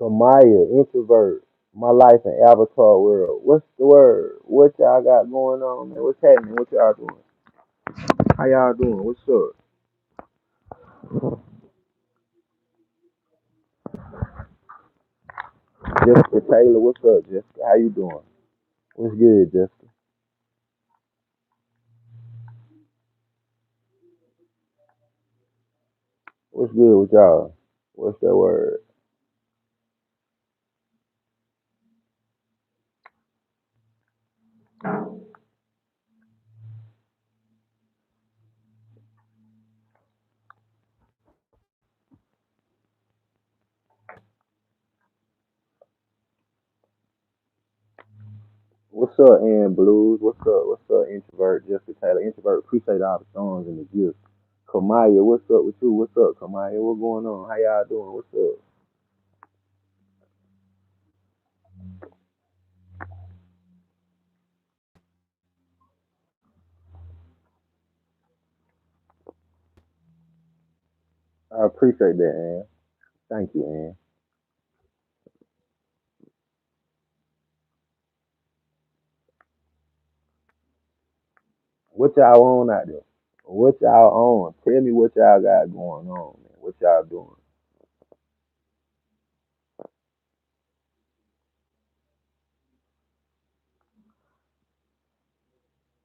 Kamaya, introvert. My life in Avatar world. What's the word? What y'all got going on, man? What's happening? What y'all doing? How y'all doing? What's up? Jessica Taylor, what's up, Jessica? How you doing? What's good, Jessica? What's good with y'all? What's that word? What's up, Ann Blues? What's up? What's up, introvert? Jessica Taylor, introvert. Appreciate all the songs and the gifts. Kamaya, what's up with you? What's up, Kamaya? What's going on? How y'all doing? What's up? I appreciate that, Ann. Thank you, Ann. What y'all on out there? What y'all on? Tell me what y'all got going on, man. What y'all doing?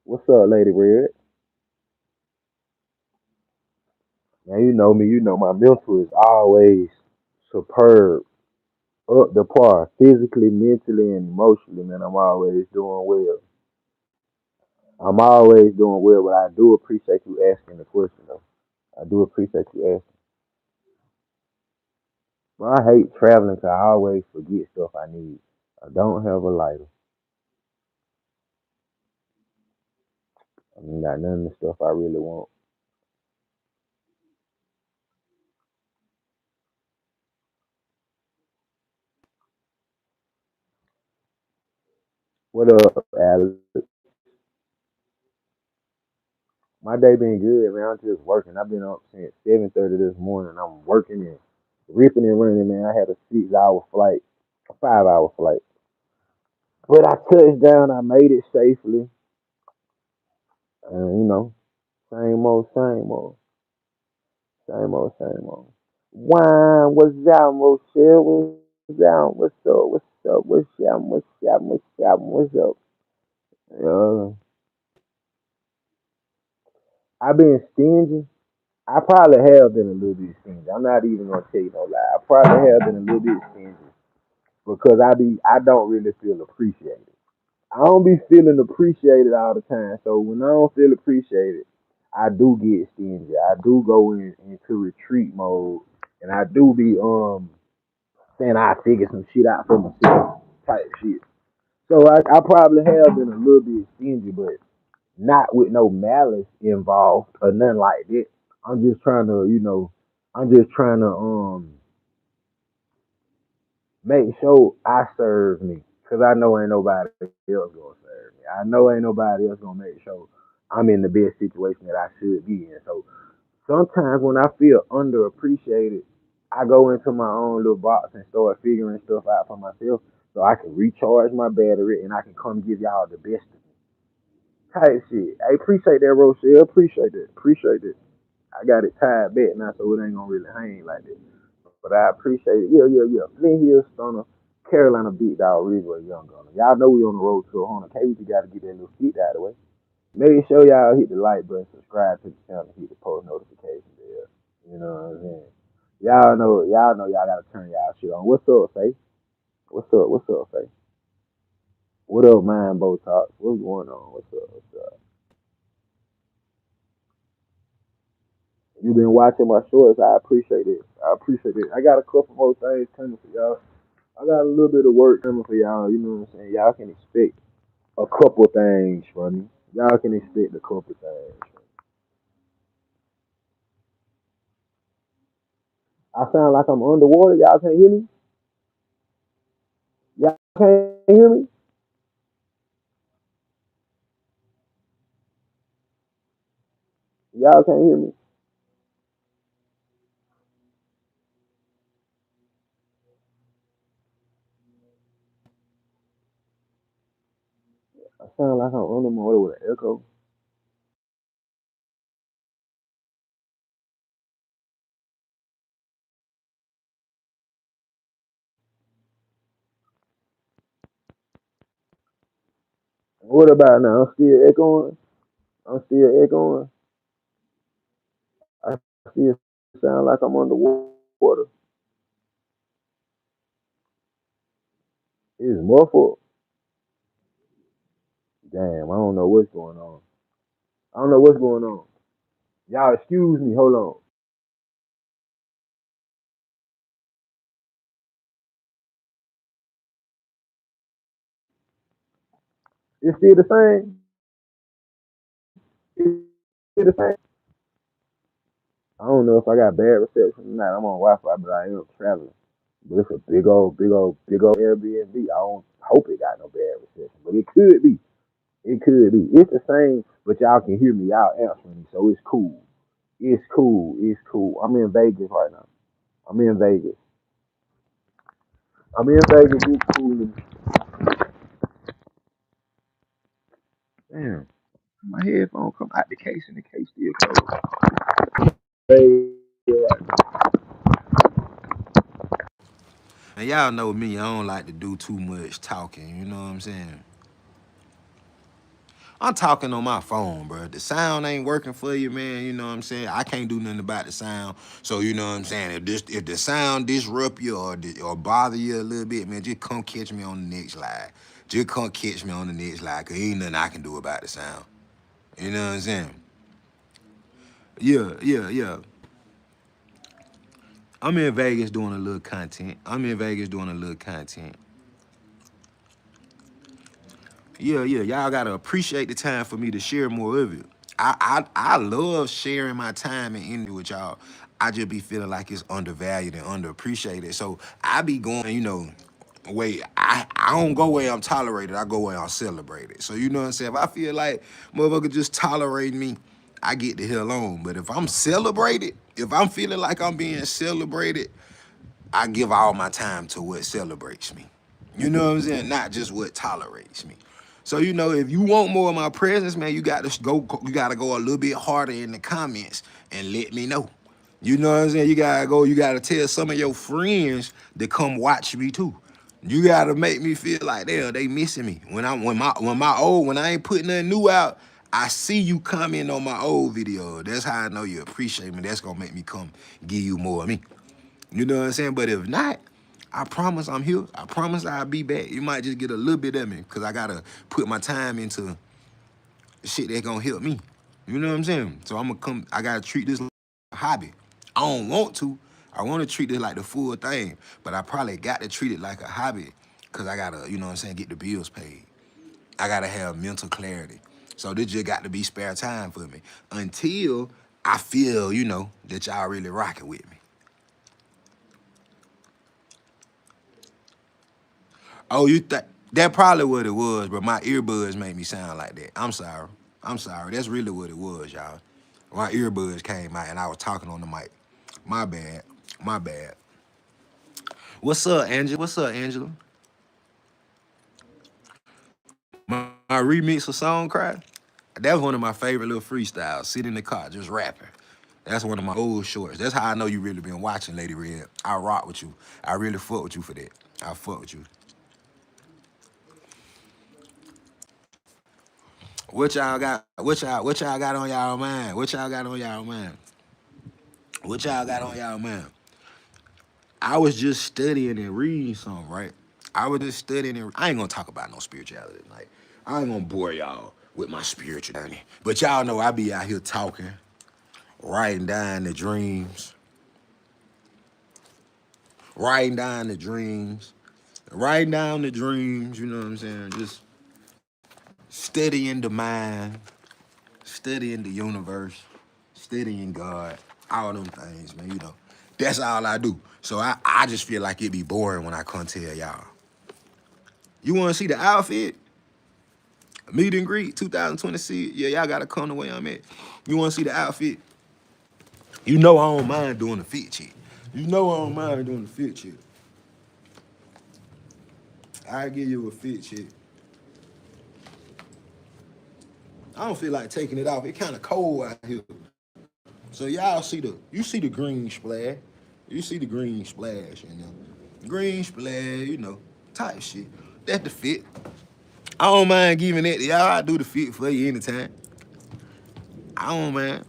What's up, Lady Red? Man, you know me. You know my mental is always superb, up the par, physically, mentally, and emotionally. Man, I'm always doing well. I'm always doing well, but I do appreciate you asking the question, though. I do appreciate you asking. But I hate traveling 'cause I always forget stuff I need. I don't have a lighter. I mean, got none of the stuff I really want. What up, Alex? My day been good, man. I'm just working. I've been up since 7:30 this morning. I'm working and ripping and running, man. I had a 6 hour flight, a 5 hour flight. But I touched down. I made it safely. And, same old, same old, same old, same old. Wine, what's up, Rochelle? What's up? What's up? What's up? What's up? What's up? What's up? What's up? Yeah. I've been stingy. I probably have been a little bit stingy. I'm not even gonna tell you no lie. I probably have been a little bit stingy because I don't really feel appreciated. I don't be feeling appreciated all the time. So when I don't feel appreciated, I do get stingy. I do go into retreat mode, and I do be saying I figure some shit out for myself type shit. So I probably have been a little bit stingy, but not with no malice involved or nothing like that. I'm just trying to, I'm just trying to make sure I serve me, cause I know ain't nobody else gonna serve me. I know ain't nobody else gonna make sure I'm in the best situation that I should be in. So sometimes when I feel underappreciated, I go into my own little box and start figuring stuff out for myself, so I can recharge my battery and I can come give y'all the best of me. Type shit. I appreciate that, Rochelle. Appreciate that. Appreciate that. I got it tied back now, so it ain't gonna really hang like that. But I appreciate it. Yeah, yeah, yeah. Flint Hill, Stunner, Carolina Beat Dog, Ridgeway, Young Gunner. Y'all know we on the road to 100K. We just gotta get that little feet out of the way. Make sure y'all hit the like button, subscribe to the channel, hit the post notification bell. You know what I'm saying? Y'all gotta turn y'all shit on. What's up, Faith? What's up? What's up, Faith? What up, man, Botox? What's going on? What's up? What's up? You been watching my shorts. I appreciate it. I appreciate it. I got a couple more things coming for y'all. I got a little bit of work coming for y'all. You know what I'm saying? Y'all can expect a couple things from me. Y'all can expect a couple things. I sound like I'm underwater. Y'all can't hear me? Y'all can't hear me? Y'all can't hear me? sound like I'm on the motor with an echo. What about now? I'm still echoing. I'm still echoing. I still sound like I'm underwater. It's muffled. Damn, I don't know what's going on. I don't know what's going on. Y'all excuse me. Hold on. It's still the same. It's still the same. I don't know if I got bad reception or not. I'm on Wi-Fi, but I am traveling. But it's a big old Airbnb. I don't hope it got no bad reception, but it could be. It could be. It's the same, but y'all can hear me. Y'all answering me, so it's cool. It's cool. It's cool. I'm in Vegas right now. I'm in Vegas. I'm in Vegas. It's cool. Damn, my headphone come out the case and the case still closed. Hey, yeah. And y'all know me, I don't like to do too much talking, you know what I'm saying? I'm talking on my phone, bro. The sound ain't working for you, man. You know what I'm saying? I can't do nothing about the sound. So you know what I'm saying? If the sound disrupt you or bother you a little bit, man, just come catch me on the next live. Just come catch me on the next live, cause ain't nothing I can do about the sound. You know what I'm saying? Yeah. I'm in Vegas doing a little content. Yeah. Y'all gotta appreciate the time for me to share more of it. I love sharing my time and energy with y'all. I just be feeling like it's undervalued and underappreciated. So I be going, way I don't go where I'm tolerated. I go where I'm celebrated. So you know what I'm saying? If I feel like motherfucker just tolerate me, I get the hell on. But if I'm celebrated, if I'm feeling like I'm being celebrated, I give all my time to what celebrates me. You know what I'm saying? Not just what tolerates me. So if you want more of my presence, man, you gotta go a little bit harder in the comments and let me know. You know what I'm saying? You gotta tell some of your friends to come watch me too. You gotta make me feel like they missing me. When I ain't putting nothing new out, I see you comment on my old video. That's how I know you appreciate me. That's gonna make me come give you more of me. You know what I'm saying? But if not, I promise I'm here. I promise I'll be back. You might just get a little bit of me because I gotta put my time into shit that's gonna help me. You know what I'm saying? So I'm gonna come. I gotta treat this like a hobby. I don't want to. I want to treat it like the full thing, but I probably got to treat it like a hobby because I gotta, you know what I'm saying, get the bills paid. I gotta have mental clarity. So this just got to be spare time for me until I feel, that y'all really rocking with me. Oh, you think that probably what it was, but my earbuds made me sound like that. I'm sorry. I'm sorry. That's really what it was, y'all. My earbuds came out and I was talking on the mic. My bad. My bad. What's up, Angela? What's up, Angela? My remix of Song Cry. That was one of my favorite little freestyles. Sit in the car, just rapping. That's one of my old shorts. That's how I know you really been watching, Lady Red. I rock with you. I really fuck with you for that. I fuck with you. What y'all got on y'all mind? What y'all got on y'all mind? What y'all got on y'all mind? I was just studying and reading something, right? I was just studying and I ain't gonna talk about no spirituality tonight. I ain't gonna bore y'all with my spirituality. But y'all know I be out here talking, writing down the dreams, writing down the dreams, writing down the dreams, you know what I'm saying? Just studying the mind, studying the universe, studying God, all them things, man, That's all I do. So I just feel like it'd be boring when I come tell y'all. You wanna see the outfit? Meet and greet 2026. Yeah, y'all gotta come the way I'm at. You wanna see the outfit? You know I don't mind doing the fit check. You know I don't mind doing the fit check. I give you a fit check. I don't feel like taking it off. It kind of cold out here. So y'all see you see the green splash. You see the green splash, Green splash, type shit. That's the fit. I don't mind giving that to y'all. I do the fit for you anytime. I don't mind.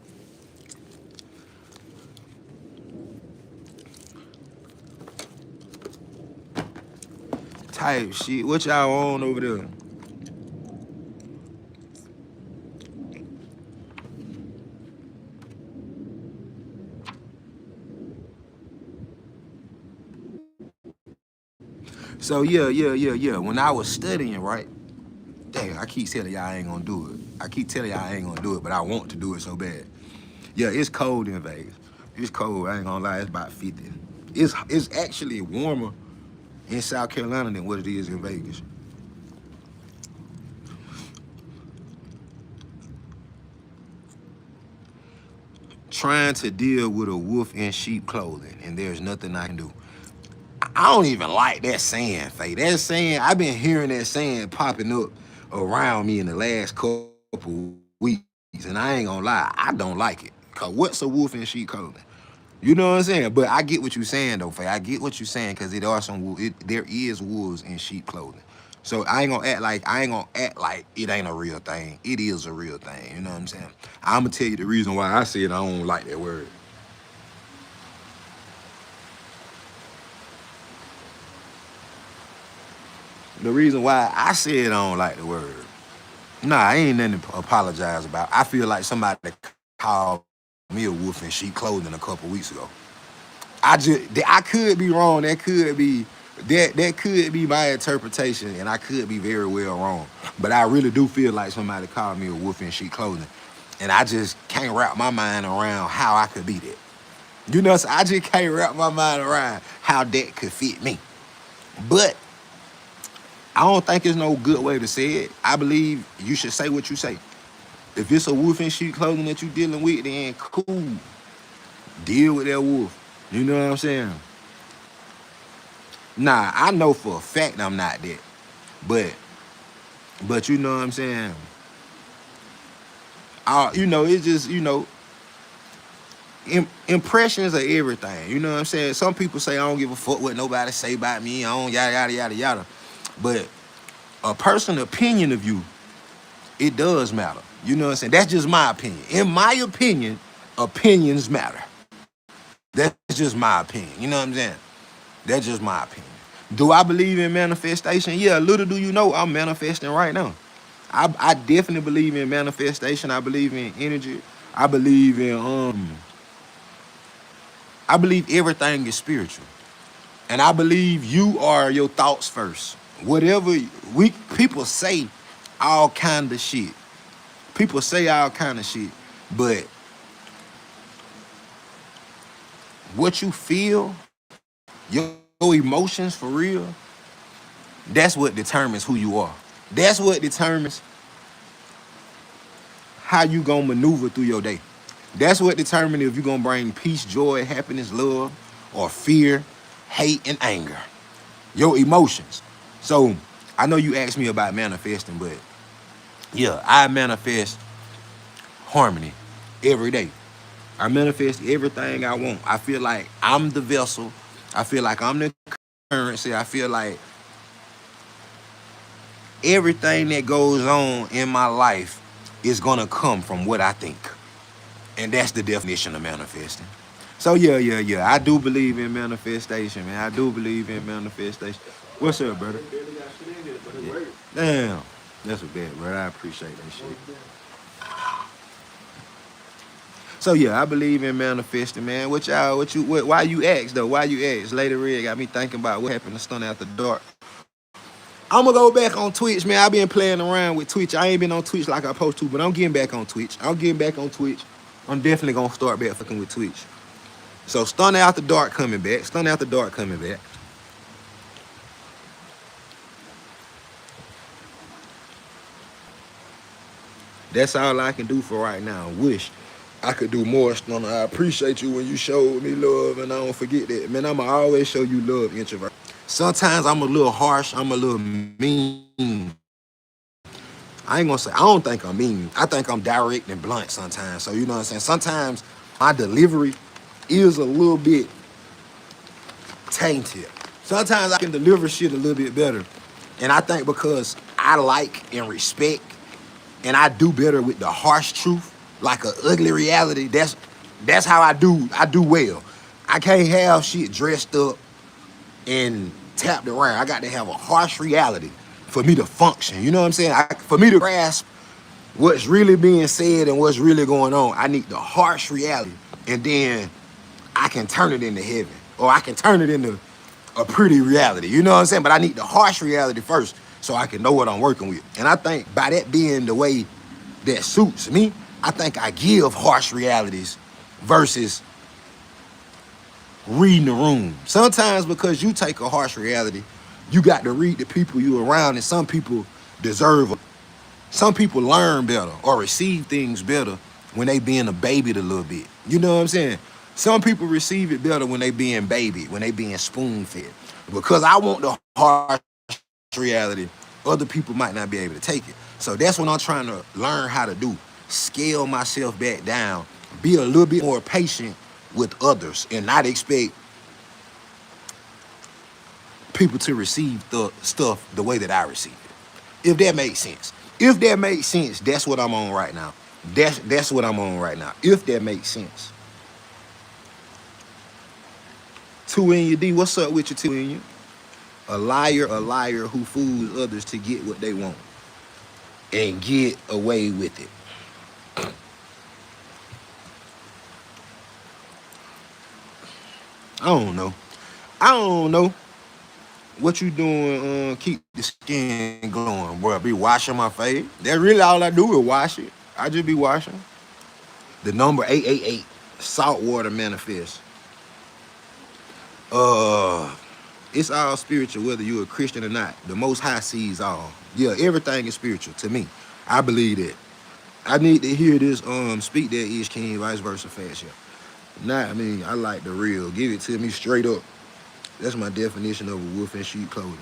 Type shit. What y'all on over there? So yeah. When I was studying, right? Dang, I keep telling y'all I ain't gonna do it. I keep telling y'all I ain't gonna do it, but I want to do it so bad. Yeah, it's cold in Vegas. It's cold. I ain't gonna lie. It's about 50. It's actually warmer in South Carolina than what it is in Vegas. Trying to deal with a wolf in sheep clothing, and there's nothing I can do. I don't even like that saying, Faye. That saying, I've been hearing that saying popping up around me in the last couple weeks, and I ain't gonna lie, I don't like it. Cause what's a wolf in sheep clothing? You know what I'm saying? But I get what you're saying though, Faye. I get what you're saying because there is wolves in sheep clothing. So I ain't gonna act like it ain't a real thing. It is a real thing. You know what I'm saying? I'm gonna tell you the reason why I said I don't like that word. The reason why I said I don't like the word. Nah, ain't nothing to apologize about. I feel like somebody called me a wolf in sheep clothing a couple weeks ago. I could be wrong. That could be my interpretation, and I could be very well wrong. But I really do feel like somebody called me a wolf in sheep clothing, and I just can't wrap my mind around how I could be that. You know, so I just can't wrap my mind around how that could fit me. But I don't think it's no good way to say it. I believe you should say what you say. If it's a wolf in sheep clothing that you dealing with, then cool. Deal with that wolf. You know what I'm saying? Nah, I know for a fact I'm not that. But you know what I'm saying? It's just, impressions are everything. You know what I'm saying? Some people say I don't give a fuck what nobody say about me. I don't yada yada yada yada. But a person's opinion of you, it does matter. You know what I'm saying? That's just my opinion. In my opinion, opinions matter. That's just my opinion. You know what I'm saying? That's just my opinion. Do I believe in manifestation? Yeah, little do you know, I'm manifesting right now. I definitely believe in manifestation. I believe in energy. I believe in I believe everything is spiritual. And I believe you are your thoughts first. Whatever people say all kind of shit. People say all kind of shit, but what you feel, your emotions for real, that's what determines who you are. That's what determines how you gonna maneuver through your day. That's what determines if you're gonna bring peace, joy, happiness, love, or fear, hate, and anger. Your emotions. So I know you asked me about manifesting, but yeah, I manifest harmony every day. I manifest everything I want. I feel like I'm the vessel. I feel like I'm the currency. I feel like everything that goes on in my life is gonna come from what I think. And that's the definition of manifesting. So yeah. I do believe in manifestation, man. I do believe in manifestation. What's up, brother? Yeah. Damn. That's a bet, brother. I appreciate that shit. So yeah, I believe in manifesting, man. Why you ask though? Why you ask? Lady Red got me thinking about what happened to Stun After Dark. I'm gonna go back on Twitch, man. I've been playing around with Twitch. I ain't been on Twitch like I supposed to, but I'm getting back on Twitch. I'm definitely gonna start back fucking with Twitch. So Stun After Dark coming back. That's all I can do for right now. Wish I could do more, Stunner. I appreciate you when you showed me love, and I don't forget that. Man, I'ma always show you love, introvert. Sometimes I'm a little harsh. I'm a little mean. I ain't gonna say I don't think I'm mean. I think I'm direct and blunt sometimes. So you know what I'm saying? Sometimes my delivery is a little bit tainted. Sometimes I can deliver shit a little bit better. And I think because I like and respect and I do better with the harsh truth, like a ugly reality, that's how I do well. I can't have shit dressed up and tapped around. I got to have a harsh reality for me to function. You know what I'm saying? For me to grasp what's really being said and what's really going on, I need the harsh reality. And then I can turn it into heaven. Or I can turn it into a pretty reality. You know what I'm saying? But I need the harsh reality first so I can know what I'm working with. And I think by that being the way that suits me, I think I give harsh realities versus reading the room. Sometimes because you take a harsh reality, you got to read the people you around, and some people deserve it. Some people learn better or receive things better when they being a baby a little bit. You know what I'm saying? Some people receive it better when they being baby, when they being spoon fed. Because I want the harsh reality, other people might not be able to take it. So that's what I'm trying to learn how to do. Scale myself back down, be a little bit more patient with others, and not expect people to receive the stuff the way that I receive it. If that makes sense. If that makes sense, that's what I'm on right now. That's what I'm on right now. If that makes sense. Two in your D, what's up with you, two in you? A liar who fools others to get what they want and get away with it. I don't know. I don't know what you doing. Keep the skin glowing, bro. Be washing my face. That's really all I do is wash it. I just be washing. The number 888, saltwater manifest. Uh, it's all spiritual, whether you're a Christian or not. The Most High sees all. Yeah, everything is spiritual to me. I believe that. I need to hear this. Speak that is king, vice versa, fast. Yeah. Nah, I mean, I like the real. Give it to me straight up. That's my definition of a wolf in sheep clothing.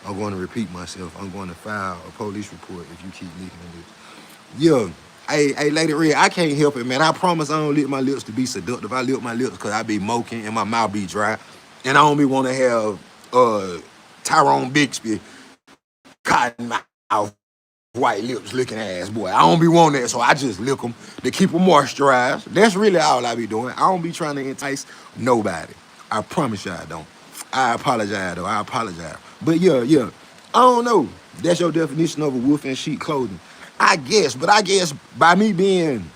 I'm going to repeat myself. I'm going to file a police report if you keep leaking this. Yeah. Hey, Lady Red, I can't help it, man. I promise I don't lick my lips to be seductive. I lick my lips because I be moking and my mouth be dry. And I don't be want to have Tyrone Bixby cotton mouth, white lips licking ass, boy. I don't be wanting that, so I just lick them to keep them moisturized. That's really all I be doing. I don't be trying to entice nobody. I promise you I don't. I apologize, though. I apologize. But yeah. I don't know. That's your definition of a wolf in sheep clothing. I guess, but I guess by me being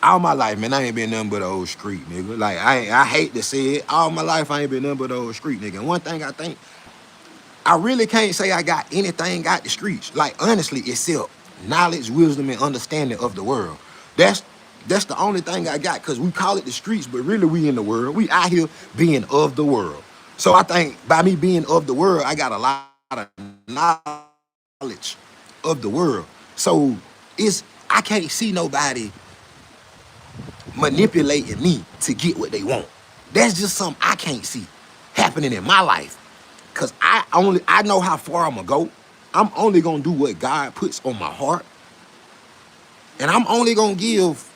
all my life, man, I ain't been nothing but an old street nigga. Like I hate to say it. All my life I ain't been nothing but an old street nigga. And one thing I think, I really can't say I got anything out the streets. Like honestly, except knowledge, wisdom, and understanding of the world. That's the only thing I got, because we call it the streets, but really we in the world. We out here being of the world. So I think by me being of the world, I got a lot of knowledge of the world. So I can't see nobody manipulating me to get what they want. That's just something I can't see happening in my life. Cause I know how far I'm gonna go. I'm only gonna do what God puts on my heart. And I'm only gonna give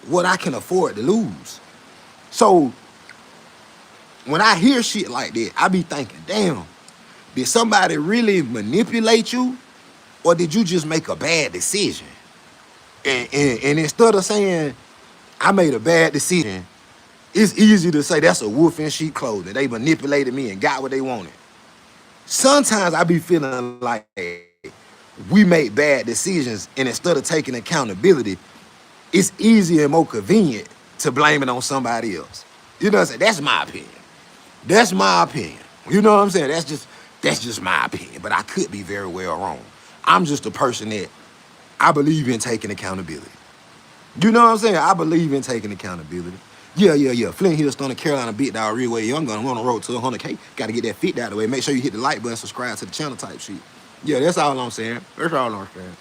what I can afford to lose. So when I hear shit like that, I be thinking, damn, did somebody really manipulate you? Or did you just make a bad decision? And instead of saying, I made a bad decision, it's easy to say that's a wolf in sheep clothing. They manipulated me and got what they wanted. Sometimes I be feeling like we make bad decisions, and instead of taking accountability, it's easier and more convenient to blame it on somebody else. You know what I'm saying? That's my opinion. That's my opinion. You know what I'm saying? That's just my opinion. But I could be very well wrong. I'm just a person that I believe in taking accountability. You know what I'm saying? I believe in taking accountability. Yeah. Flint Hill, Stone, Carolina, Big Dog, Real Way Young Gun. I'm on the road to 100K. Got to get that fit out of the way. Make sure you hit the like button, subscribe to the channel type shit. Yeah, that's all I'm saying. That's all I'm saying.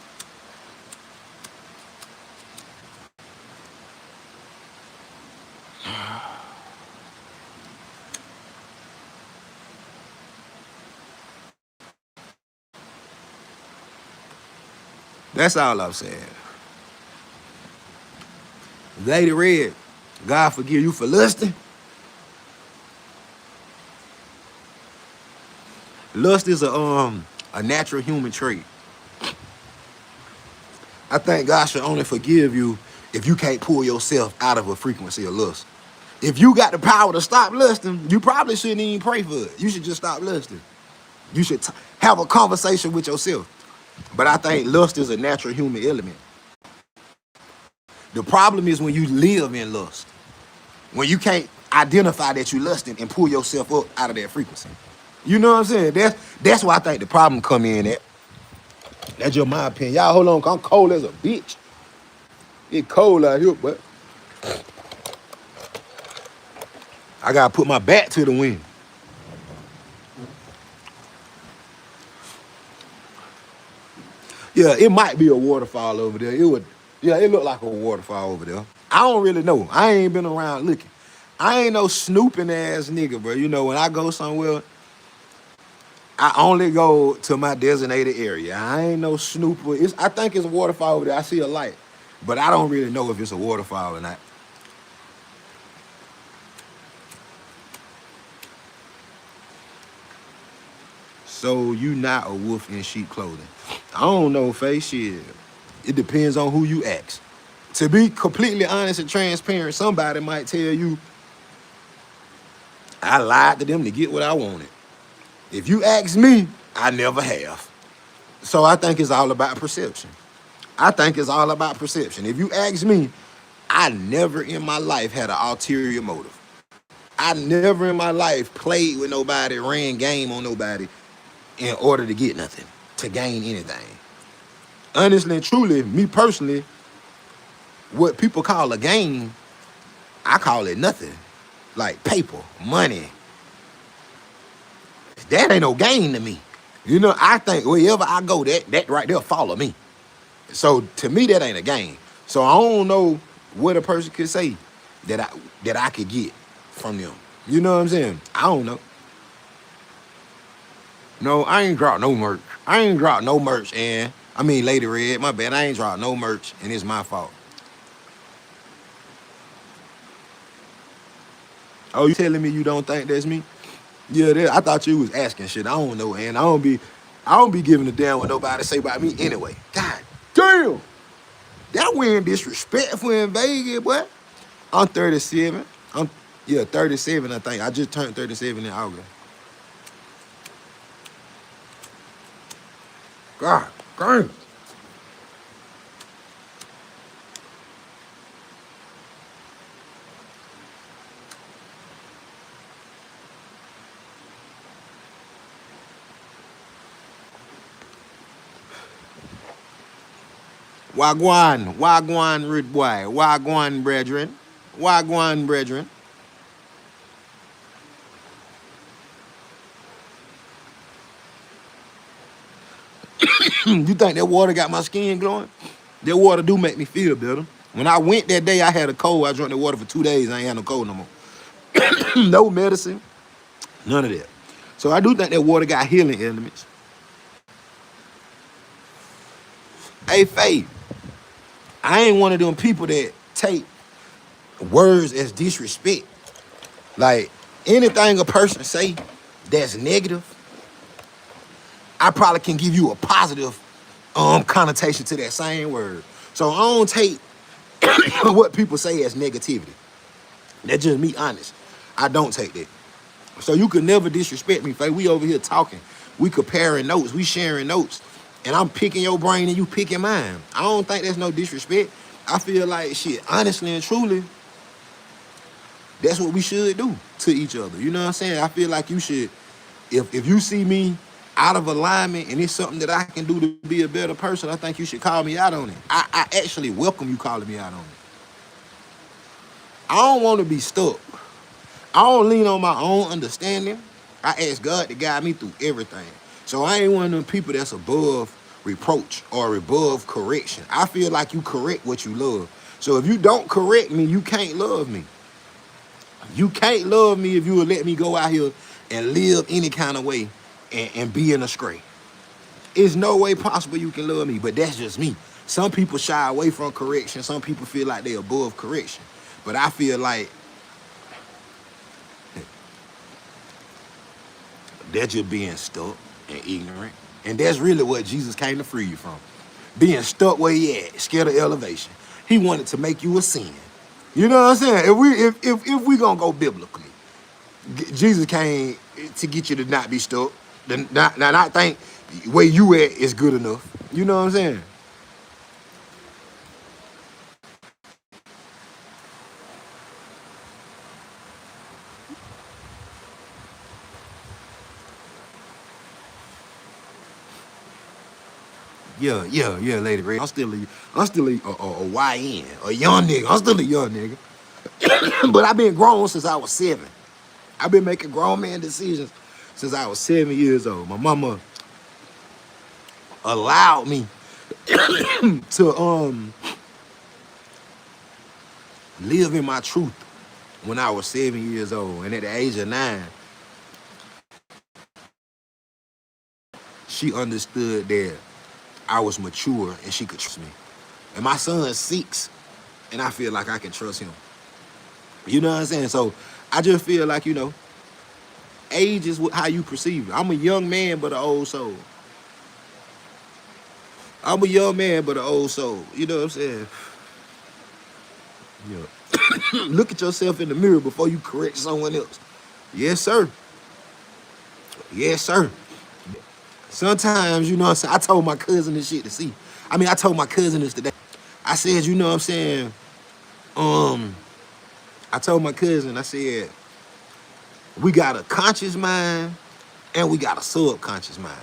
That's all I'm saying. Lady Red, God forgive you for lusting. Lust is a natural human trait. I think God should only forgive you if you can't pull yourself out of a frequency of lust. If you got the power to stop lusting, you probably shouldn't even pray for it. You should just stop lusting. You should have a conversation with yourself. But I think lust is a natural human element. The problem is when you live in lust, when you can't identify that you're lusting and pull yourself up out of that frequency. You know what I'm saying? That's why I think the problem come in at. That's just my opinion. Y'all hold on, 'cause I'm cold as a bitch. It's cold out here, but I gotta put my back to the wind. Yeah, it might be a waterfall over there. It looked like a waterfall over there. I don't really know. I ain't been around looking. I ain't no snooping ass nigga, bro. You know, when I go somewhere, I only go to my designated area. I ain't no snooper. I think it's a waterfall over there. I see a light, but I don't really know if it's a waterfall or not. So you not a wolf in sheep clothing. I don't know, face shit. It depends on who you ask. To be completely honest and transparent, somebody might tell you, I lied to them to get what I wanted. If you ask me, I never have. So I think it's all about perception. I think it's all about perception. If you ask me, I never in my life had an ulterior motive. I never in my life played with nobody, ran game on nobody in order to get nothing, to gain anything. Honestly and truly, me personally, what people call a game, I call it nothing. Like paper, money. That ain't no gain to me. You know, I think wherever I go, that right there follow me. So to me, that ain't a game. So I don't know what a person could say that I could get from them. You know what I'm saying? I don't know. No, I ain't dropped no merch. I ain't dropped no merch, and I mean Lady Red, my bad. I ain't dropped no merch, and it's my fault. Oh, you telling me you don't think that's me? Yeah, I thought you was asking shit. I don't know, and I don't be giving a damn what nobody say about me anyway. God damn, that win disrespectful in Vegas, boy. I'm 37. I'm 37. I think I just turned 37 in August. God damn. Wagwan, rude boy, wagwan, brethren, wagwan, brethren. You think that water got my skin glowing? That water do make me feel better. When I went that day, I had a cold. I drank the water for 2 days. I ain't had no cold no more. No medicine, none of that. So I do think that water got healing elements. Hey, Faith, I ain't one of them people that take words as disrespect. Like anything a person say that's negative, I probably can give you a positive connotation to that same word. So I don't take what people say as negativity. That's just me honest. I don't take that. So you could never disrespect me, Faye. We over here talking. We comparing notes. We sharing notes. And I'm picking your brain and you picking mine. I don't think there's no disrespect. I feel like shit, honestly and truly, that's what we should do to each other. You know what I'm saying? I feel like you should, if you see me out of alignment and it's something that I can do to be a better person, I think you should call me out on it. I actually welcome you calling me out on it. I don't want to be stuck. I don't lean on my own understanding. I ask God to guide me through everything. So I ain't one of them people that's above reproach or above correction. I feel like you correct what you love. So if you don't correct me, you can't love me. You can't love me if you will let me go out here and live any kind of way and be in a stray. It's no way possible you can love me, but that's just me. Some people shy away from correction. Some people feel like they're above correction. But I feel like they're just being stuck and ignorant. And that's really what Jesus came to free you from. Being stuck where he at, scared of elevation. He wanted to make you a sin. You know what I'm saying? If we gonna go biblically, Jesus came to get you to not be stuck, to not think where you at is good enough. You know what I'm saying? Yeah, Lady Ray. I'm still a YN, a young nigga. I'm still a young nigga. But I've been grown since I was 7. I've been making grown man decisions since I was 7 years old. My mama allowed me to live in my truth when I was 7 years old. And at the age of 9, she understood that I was mature and she could trust me. And my son's 6, and I feel like I can trust him. You know what I'm saying? So I just feel like, age is how you perceive it. I'm a young man, but an old soul. I'm a young man, but an old soul. You know what I'm saying? Yeah. Look at yourself in the mirror before you correct someone else. Yes, sir. Yes, sir. Sometimes, you know what I'm saying? I told my cousin this shit to see. I told my cousin this today. I said, you know what I'm saying? I told my cousin, I said, we got a conscious mind and we got a subconscious mind.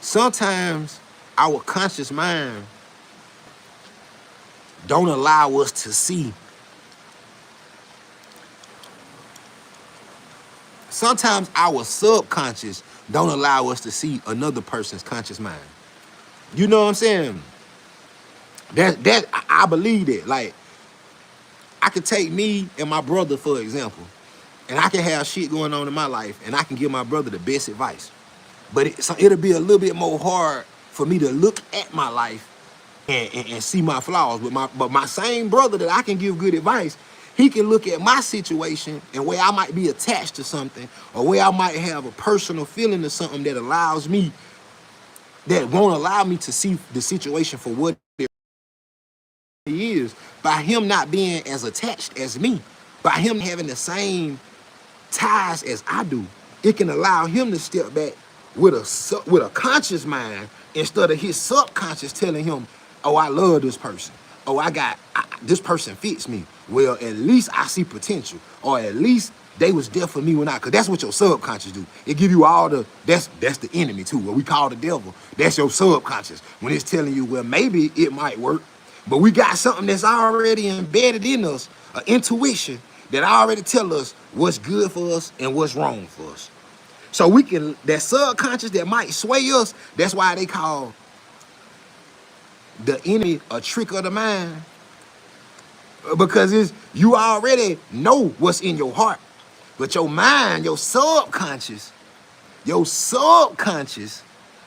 Sometimes our conscious mind don't allow us to see. Sometimes our subconscious don't allow us to see another person's conscious mind. You know what I'm saying? I believe that. Like, I could take me and my brother, for example, and I can have shit going on in my life, and I can give my brother the best advice. But it'll be a little bit more hard for me to look at my life and see my flaws. But my same brother that I can give good advice, he can look at my situation and where I might be attached to something, or where I might have a personal feeling of something that won't allow me to see the situation for what it is, by him not being as attached as me, by him having the same ties as I do. It can allow him to step back with a conscious mind instead of his subconscious telling him, oh, I love this person. Oh, this person fits me. Well, at least I see potential, or at least they was there for me when because that's what your subconscious do. It give you all that's the enemy too, what we call the devil. That's your subconscious. When it's telling you, well, maybe it might work, but we got something that's already embedded in us, an intuition that already tell us what's good for us and what's wrong for us. So that subconscious that might sway us, that's why they call the enemy a trick of the mind. Because you already know what's in your heart. But your mind, your subconscious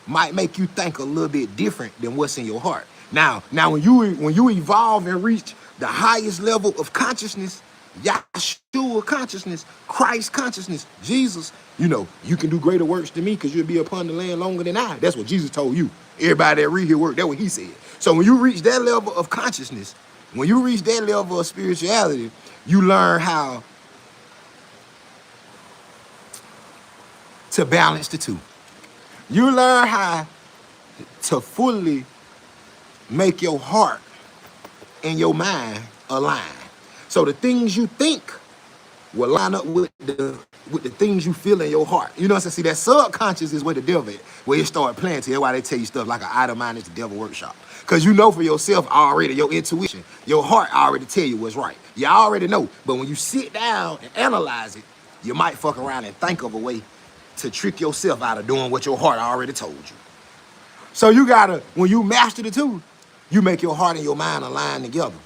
might make you think a little bit different than what's in your heart. Now when you evolve and reach the highest level of consciousness, Yahshua consciousness, Christ consciousness, Jesus, you can do greater works than me because you'll be upon the land longer than I. That's what Jesus told you. Everybody that read his word, that's what he said. So when you reach that level of consciousness, when you reach that level of spirituality, you learn how to balance the two. You learn how to fully make your heart and your mind align. So the things you think will line up with the things you feel in your heart. You know what I'm saying? See, that subconscious is where the devil is, where you start playing to. That's why they tell you stuff like an idle mind is the devil workshop. Because you know for yourself already, your intuition, your heart already tell you what's right. You already know. But when you sit down and analyze it, you might fuck around and think of a way to trick yourself out of doing what your heart already told you. So when you master the two, you make your heart and your mind align together.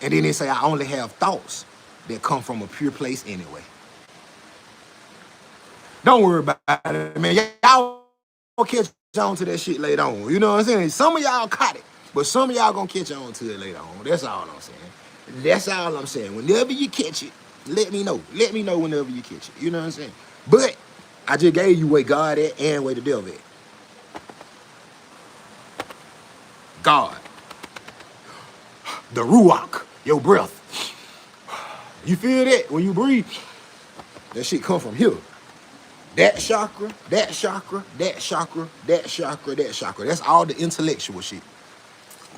And then they say, I only have thoughts that come from a pure place anyway. Don't worry about it, man. Y'all catch on to that shit later on. You know what I'm saying? Some of y'all caught it, but some of y'all gonna catch on to it later on. That's all I'm saying. That's all I'm saying. Whenever you catch it, let me know. Let me know whenever you catch it. You know what I'm saying? But I just gave you where God at and where the devil at. God, the Ruach, your breath. You feel that when you breathe? That shit come from here. That chakra, that chakra, that chakra, that chakra, that chakra. That's all the intellectual shit.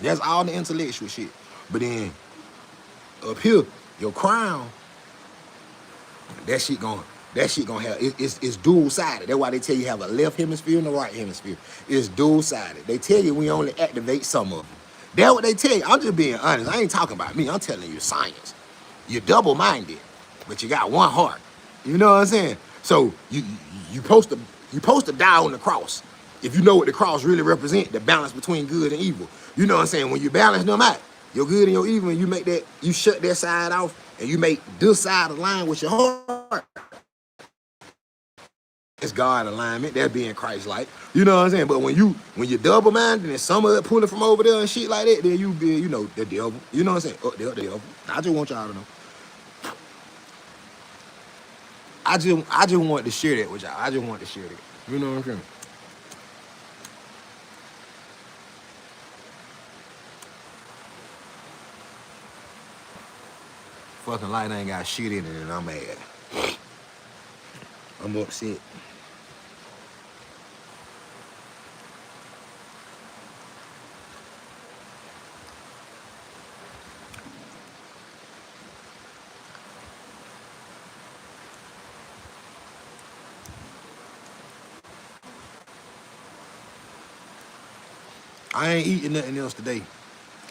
That's all the intellectual shit. But then up here, your crown, that shit gonna have it's dual sided. That's why they tell you have a left hemisphere and a right hemisphere. It's dual sided. They tell you we only activate some of them. That's what they tell you. I'm just being honest. I ain't talking about me. I'm telling you science. You're double minded, but you got one heart. You know what I'm saying? So you supposed to die on the cross. If you know what the cross really represents, the balance between good and evil. You know what I'm saying? When you balance them out, your good and your evil, and you make that, you shut that side off, and you make this side align with your heart. It's God alignment. That's being Christ-like. You know what I'm saying? But when you're double-minded and some of it pulling from over there and shit like that, then you be, you know, the devil. You know what I'm saying? Oh, the devil. I just want y'all to know. I just want to share that with y'all. I just want to share that. You know what I'm saying? Fucking light ain't got shit in it and I'm mad. I'm upset. I ain't eating nothing else today.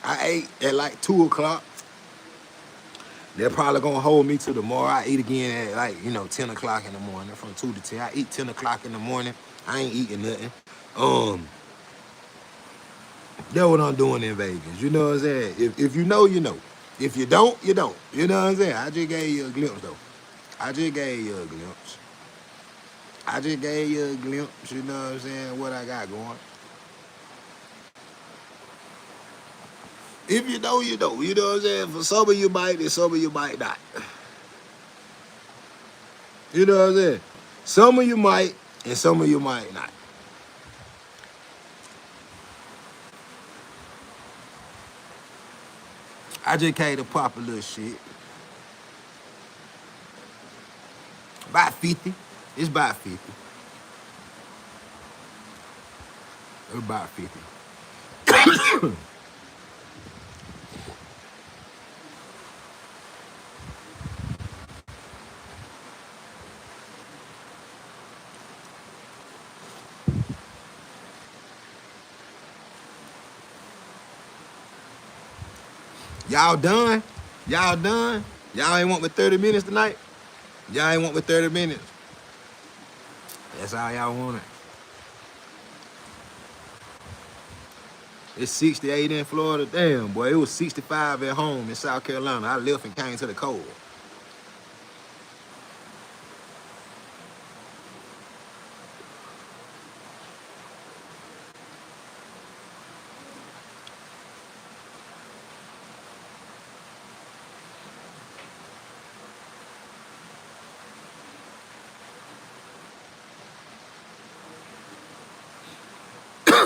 I ate at like 2 o'clock. They're probably gonna hold me till tomorrow. I eat again at like, 10 o'clock in the morning. From 2 to 10. I eat 10 o'clock in the morning. I ain't eating nothing. That's what I'm doing in Vegas. You know what I'm saying? If you know, you know. If you don't, you don't. You know what I'm saying? I just gave you a glimpse though. I just gave you a glimpse. I just gave you a glimpse, you know what I'm saying, what I got going. If you know, you know. You know what I'm saying? For some of you might and some of you might not. You know what I'm saying? Some of you might and some of you might not. I just came to pop a little shit. About 50. It's about 50. It's about 50. Y'all done? Y'all done? Y'all ain't want with 30 minutes tonight? Y'all ain't want with 30 minutes. That's all y'all wanted. It's 68 in Florida. Damn, boy, it was 65 at home in South Carolina. I left and came to the cold.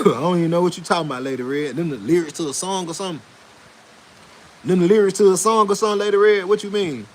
I don't even know what you talking about, Lady Red. Them the lyrics to a song or something? Them the lyrics to a song or something, Lady Red? What you mean?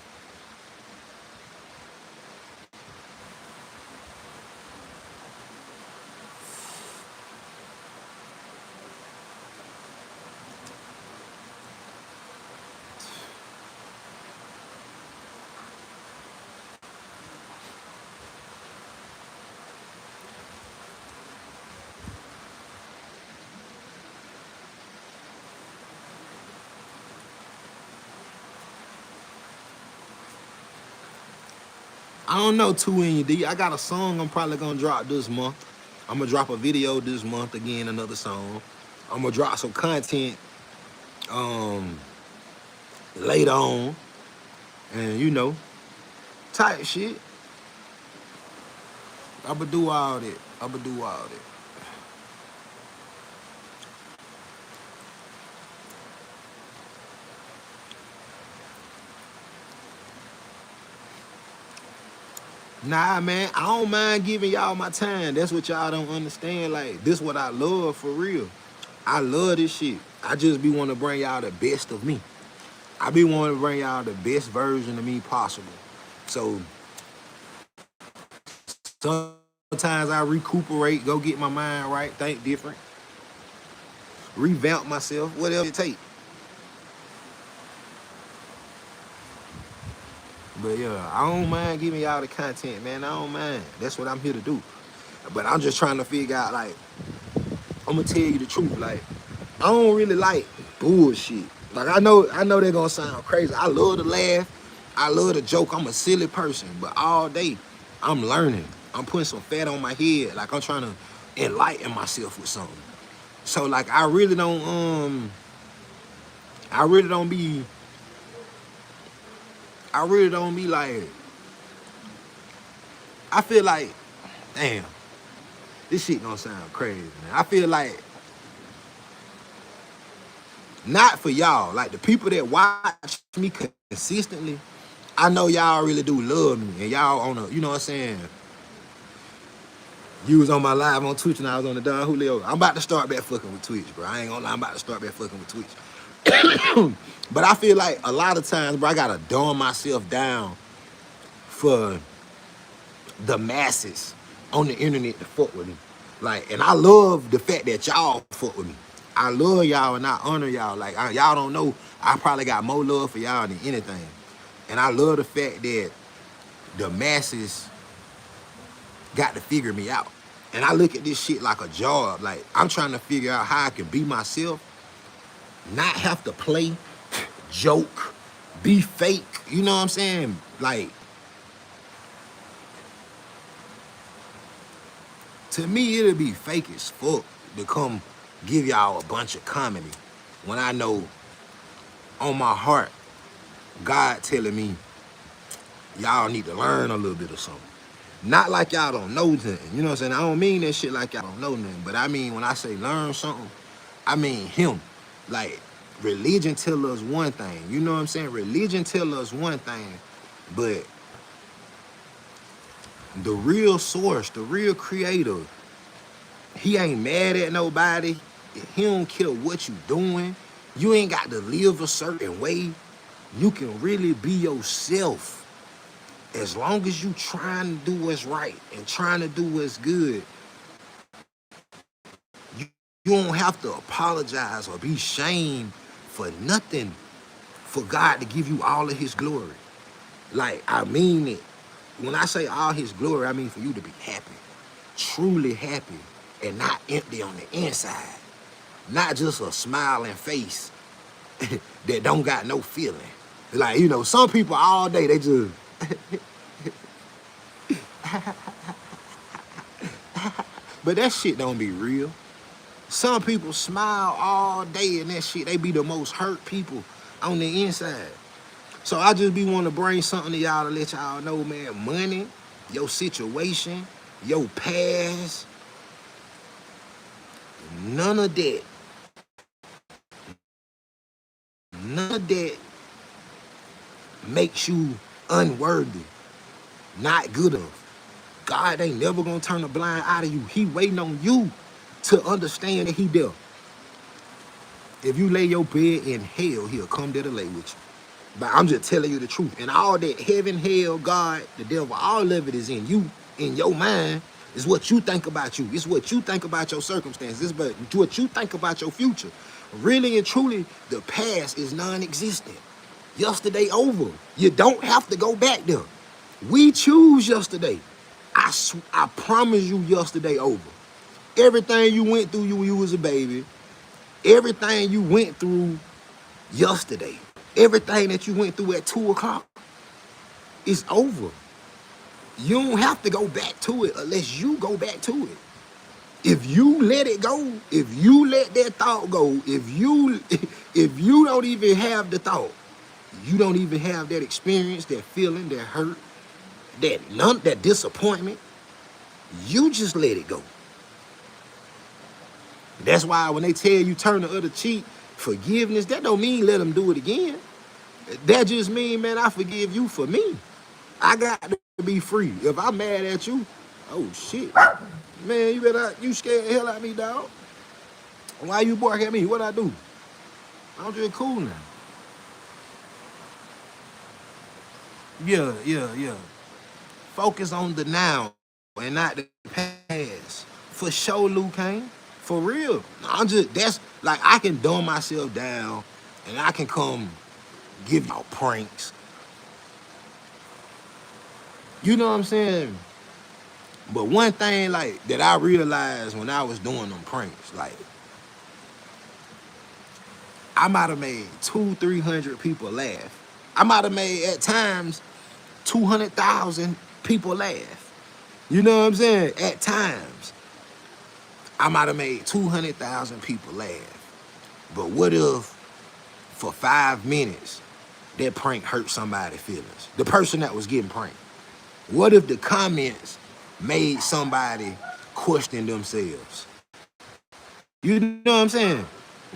I don't know, 2ND. I got a song I'm probably gonna drop this month. I'm gonna drop a video this month again, another song. I'm gonna drop some content um later on. And type shit. I'ma do all that. I'ma do all that. Nah, man, I don't mind giving y'all my time. That's what y'all don't understand. Like, this what I love for real. I love this shit. I just be want to bring y'all the best of me. I be wanting to bring y'all the best version of me possible. So sometimes I recuperate, go get my mind right, think different, revamp myself, whatever it take. But yeah, I don't mind giving y'all the content, man. I don't mind. That's what I'm here to do. But I'm just trying to figure out, like, I'm gonna tell you the truth. Like, I don't really like bullshit. Like, I know they're gonna sound crazy. I love to laugh. I love to joke. I'm a silly person, but all day I'm learning. I'm putting some fat on my head. Like, I'm trying to enlighten myself with something. So like, I really don't be I really don't be like, I feel like, damn, this shit gonna sound crazy, man. I feel like, not for y'all, like the people that watch me consistently, I know y'all really do love me, and y'all on a, you know what I'm saying? You was on my live on Twitch and I was on the Don Julio. I'm about to start back fucking with Twitch, bro. I ain't gonna lie, I'm about to start back fucking with Twitch. But I feel like a lot of times, bro, I gotta dumb myself down for the masses on the internet to fuck with me. Like, and I love the fact that y'all fuck with me. I love y'all and I honor y'all. Like, y'all don't know, I probably got more love for y'all than anything. And I love the fact that the masses got to figure me out. And I look at this shit like a job. Like, I'm trying to figure out how I can be myself, not have to play, joke, be fake. You know what I'm saying? Like, to me, it'll be fake as fuck to come give y'all a bunch of comedy when I know on my heart, God telling me, y'all need to learn a little bit of something. Not like y'all don't know nothing. You know what I'm saying? I don't mean that shit like y'all don't know nothing. But I mean, when I say learn something, I mean him. Like, religion tell us one thing. You know what I'm saying? Religion tell us one thing. But the real source, the real creator, he ain't mad at nobody. He don't care what you doing. You ain't got to live a certain way. You can really be yourself. As long as you trying to do what's right and trying to do what's good, you don't have to apologize or be shamed for nothing for God to give you all of his glory. Like, I mean it. When I say all his glory, I mean for you to be happy, truly happy, and not empty on the inside. Not just a smiling face that don't got no feeling. Like, you know, some people all day, they just, but that shit don't be real. Some people smile all day and that shit, they be the most hurt people on the inside. So I just be wanting to bring something to y'all to let y'all know, man, money, your situation, your past, none of that, none of that makes you unworthy, not good enough. God ain't never gonna turn a blind eye to you. He waiting on you to understand that he there. If you lay your bed in hell, he'll come there to lay with you. But I'm just telling you the truth. And all that heaven, hell, God, the devil, all of it is in you, in your mind. It's what you think about you. It's what you think about your circumstances. It's what you think about your future. Really and truly, the past is non-existent. Yesterday over. You don't have to go back there. We choose yesterday. I promise you, yesterday over. Everything you went through when you was a baby, everything you went through yesterday, everything that you went through at 2 o'clock is over. You don't have to go back to it unless you go back to it. If you let it go, if you let that thought go, if you don't even have the thought, you don't even have that experience, that feeling, that hurt, that disappointment, you just let it go. That's why when they tell you turn the other cheek, forgiveness, that don't mean let them do it again. That just mean, man, I forgive you for me. I got to be free. If I'm mad at you, oh shit, man, you scared the hell out of me, dog. Why you bark at me? What I do? I'm just cool now. Yeah. Focus on the now and not the past. For sure, Luke Kane. For real. That's like I can dumb myself down and I can come give y'all pranks. You know what I'm saying? But one thing like that I realized when I was doing them pranks, like I might have made 300 people laugh. I might have made at times 200,000 people laugh. You know what I'm saying? At times, I might have made 200,000 people laugh. But what if for 5 minutes that prank hurt somebody's feelings? The person that was getting pranked. What if the comments made somebody question themselves? You know what I'm saying?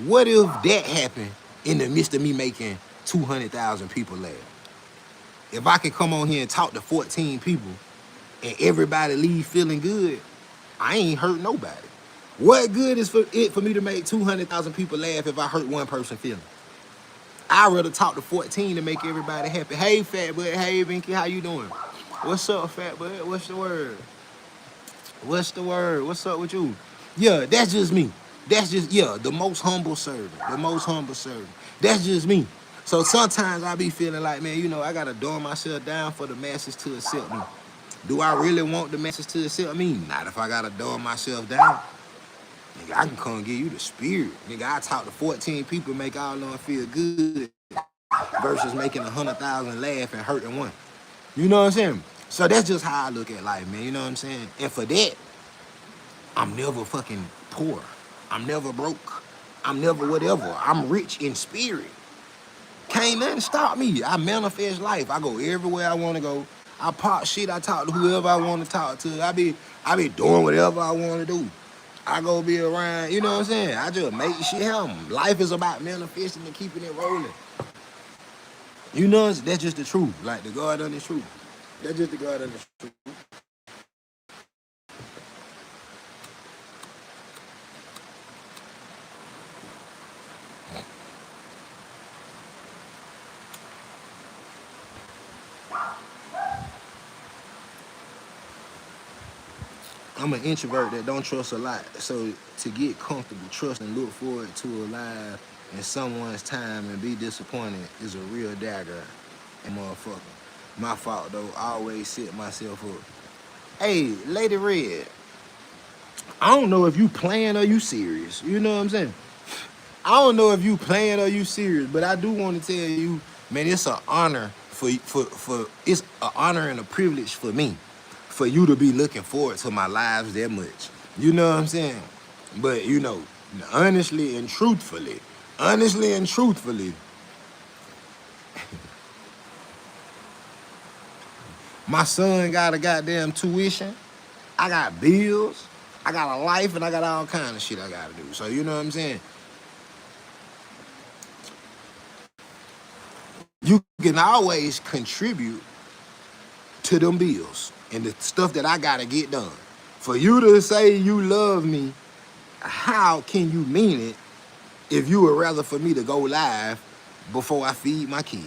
What if that happened in the midst of me making 200,000 people laugh? If I could come on here and talk to 14 people and everybody leave feeling good, I ain't hurt nobody. What good is for me to make 200,000 people laugh if I hurt one person feeling? I'd rather talk to 14 to make everybody happy. Hey, Fat Bud. Hey, Vinky. How you doing? What's up, Fat Bud? What's the word? What's the word? What's up with you? Yeah, that's just me. That's just, yeah, the most humble servant. The most humble servant. That's just me. So sometimes I be feeling like, man, you know, I got to dumb myself down for the masses to accept me. Do I really want the masses to accept me? Not if I got to dumb myself down. Nigga, I can come and give you the spirit. Nigga, I talk to 14 people, make all of them feel good versus making 100,000 laugh and hurting one. You know what I'm saying? So that's just how I look at life, man. You know what I'm saying? And for that, I'm never fucking poor. I'm never broke. I'm never whatever. I'm rich in spirit. Can't nothing stop me. I manifest life. I go everywhere I want to go. I pop shit. I talk to whoever I want to talk to. I be doing whatever I want to do. I go be around, you know what I'm saying? I just make shit happen. Life is about manifesting and keeping it rolling. You know, that's just the truth. Like the God honest truth. That's just the God honest truth. I'm an introvert that don't trust a lot. So to get comfortable, trust, and look forward to a live in someone's time and be disappointed is a real dagger and motherfucker. My fault though, I always set myself up. Hey, Lady Red, I don't know if you playing or you serious. You know what I'm saying? I don't know if you playing or you serious, but I do want to tell you, man, it's an honor for it's an honor and a privilege for me for you to be looking forward to my lives that much. You know what I'm saying? But you know, honestly and truthfully, my son got a goddamn tuition. I got bills. I got a life and I got all kind of shit I gotta do. So you know what I'm saying? You can always contribute to them bills and the stuff that I gotta get done. For you to say you love me, how can you mean it if you would rather for me to go live before I feed my kid?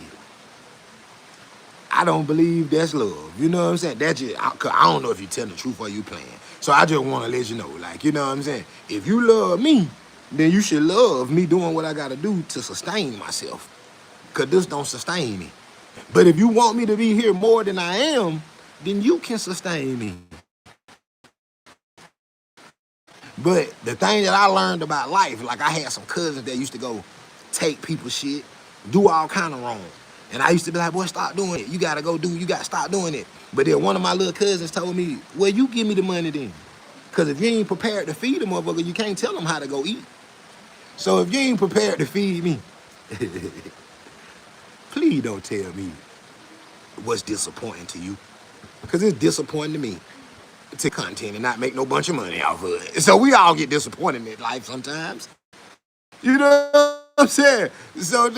I don't believe that's love. You know what I'm saying? That's just, I don't know if you telling the truth or you playing. So I just want to let you know, like, you know what I'm saying? If you love me, then you should love me doing what I got to do to sustain myself. Because this don't sustain me. But if you want me to be here more than I am, then you can sustain me. But the thing that I learned about life, like I had some cousins that used to go take people's shit, do all kind of wrong. And I used to be like, boy, stop doing it. You got to stop doing it. But then one of my little cousins told me, well, you give me the money then. Because if you ain't prepared to feed the motherfucker, you can't tell them how to go eat. So if you ain't prepared to feed me, please don't tell me what's disappointing to you. Because it's disappointing to me to content and not make no bunch of money off of it. So we all get disappointed in life sometimes. You know what I'm saying? So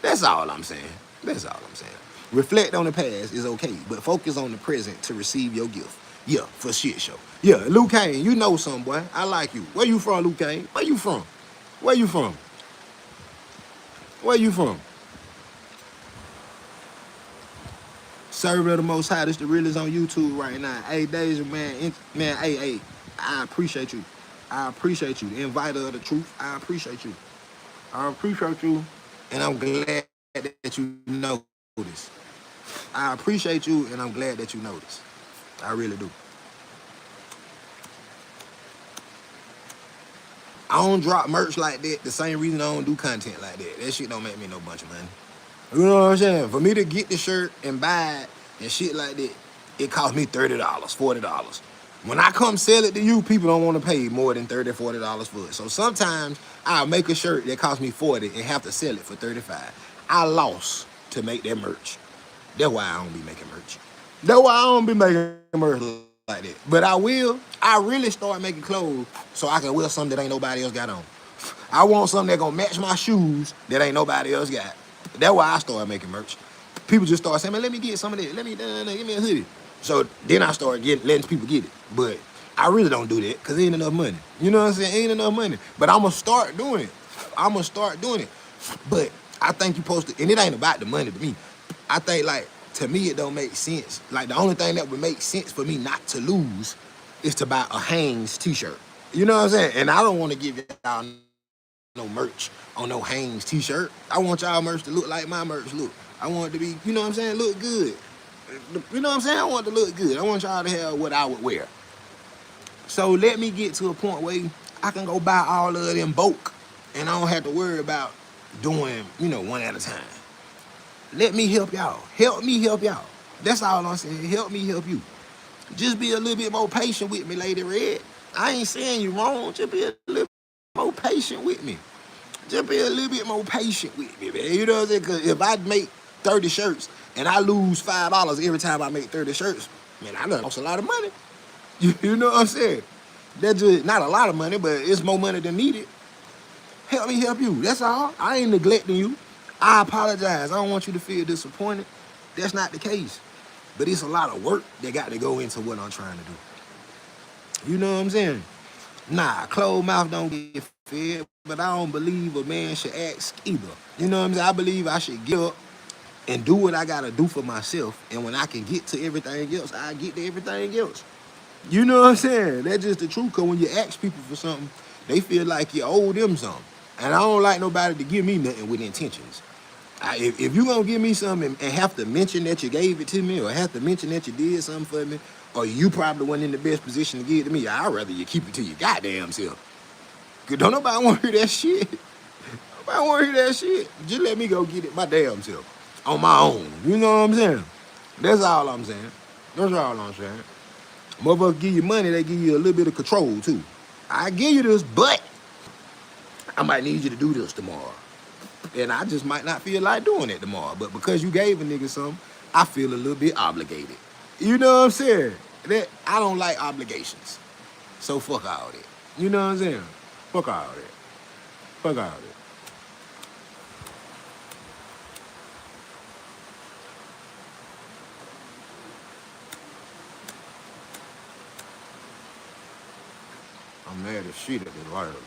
that's all I'm saying. That's all I'm saying. Reflect on the past is okay, but focus on the present to receive your gift. Yeah, for shit show. Yeah, Luke Kane, you know some boy. I like you. Where you from, Luke Kane? Where you from? Where you from? Where you from? Servant of the Most High. This the realest on YouTube right now. Hey, Deja, man, man, hey, I appreciate you. I appreciate you. The inviter of the truth. I appreciate you. I appreciate you, and I'm glad that you know this. I appreciate you, and I'm glad that you know this. I really do. I don't drop merch like that. The same reason I don't do content like that. That shit don't make me no bunch of money. You know what I'm saying? For me to get the shirt and buy it and shit like that, it cost me $30, $40. When I come sell it to you, people don't want to pay more than $30, $40 for it. So sometimes I'll make a shirt that cost me 40 and have to sell it for 35. I lost to make that merch. That's why I don't be making merch. That's why I don't be making merch like that. But I will. I really start making clothes so I can wear something that ain't nobody else got on. I want something that gonna match my shoes that ain't nobody else got. That's why I started making merch. People just start saying, man, let me get some of that. Let me give me a hoodie. So then I started letting people get it. But I really don't do that because it ain't enough money. You know what I'm saying? Ain't enough money. But I'm gonna start doing it. I'm gonna start doing it. But I think you supposed to, and it ain't about the money to me. I think like to me it don't make sense. Like the only thing that would make sense for me not to lose is to buy a Hanes t-shirt. You know what I'm saying? And I don't want to give y'all no merch on no Hanes t-shirt. I want y'all merch to look like my merch look. I want it to be, you know what I'm saying, look good. You know what I'm saying? I want it to look good. I want y'all to have what I would wear. So let me get to a point where I can go buy all of them bulk and I don't have to worry about doing, one at a time. Let me help y'all. Help me help y'all. That's all I'm saying. Help me help you. Just be a little bit more patient with me, Lady Red. I ain't saying you wrong. Just be a little more patient with me. Just be a little bit more patient with me, man. You know what I'm saying? Because if I make 30 shirts and I lose $5 every time I make 30 shirts, man, I done lost a lot of money. You know what I'm saying? That's just not a lot of money, but it's more money than needed. Help me help you. That's all. I ain't neglecting you. I apologize. I don't want you to feel disappointed. That's not the case. But it's a lot of work that got to go into what I'm trying to do. You know what I'm saying? Nah, closed mouth don't get fed, but I don't believe a man should ask either. You know what I'm saying? I believe I should get up and do what I gotta do for myself. And when I can get to everything else, I get to everything else. You know what I'm saying? That's just the truth. Because when you ask people for something, they feel like you owe them something. And I don't like nobody to give me nothing with intentions. If you're going to give me something and have to mention that you gave it to me or have to mention that you did something for me or you probably weren't in the best position to give it to me, I'd rather you keep it to your goddamn self. Because don't nobody want to hear that shit. Nobody want to hear that shit. Just let me go get it my damn self on my own. You know what I'm saying? That's all I'm saying. That's all I'm saying. Motherfuckers give you money, they give you a little bit of control too. I give you this, but I might need you to do this tomorrow. And I just might not feel like doing it tomorrow. But because you gave a nigga something, I feel a little bit obligated. You know what I'm saying? That I don't like obligations. So fuck all that. You know what I'm saying? Fuck all that. Fuck all that. I'm mad as shit at the lighter, bro.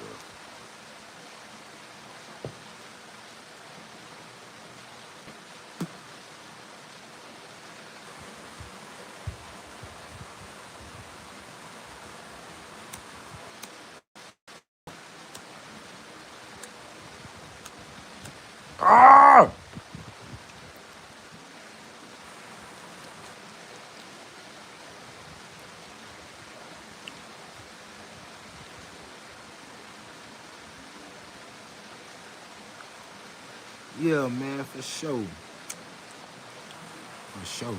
Ah! Yeah, man, for sure. For sure.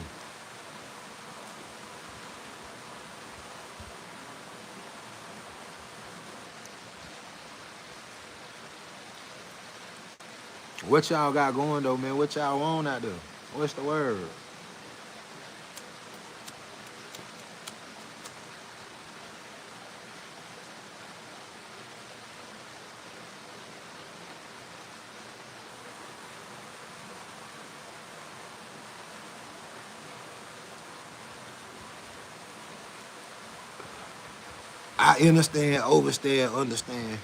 What y'all got going though, man? What y'all want out there? What's the word? I understand, overstand, understand.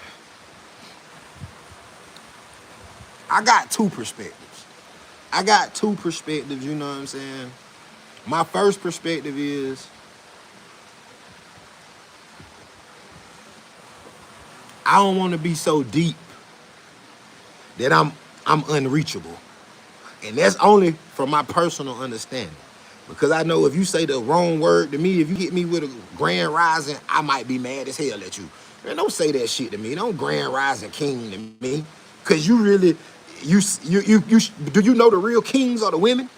I got two perspectives. I got two perspectives, you know what I'm saying? My first perspective is I don't want to be so deep that I'm unreachable. And that's only from my personal understanding. Because I know if you say the wrong word to me, if you hit me with a grand rising, I might be mad as hell at you. Man, don't say that shit to me. Don't grand rising king to me. Cause you really, do you know the real kings are the women?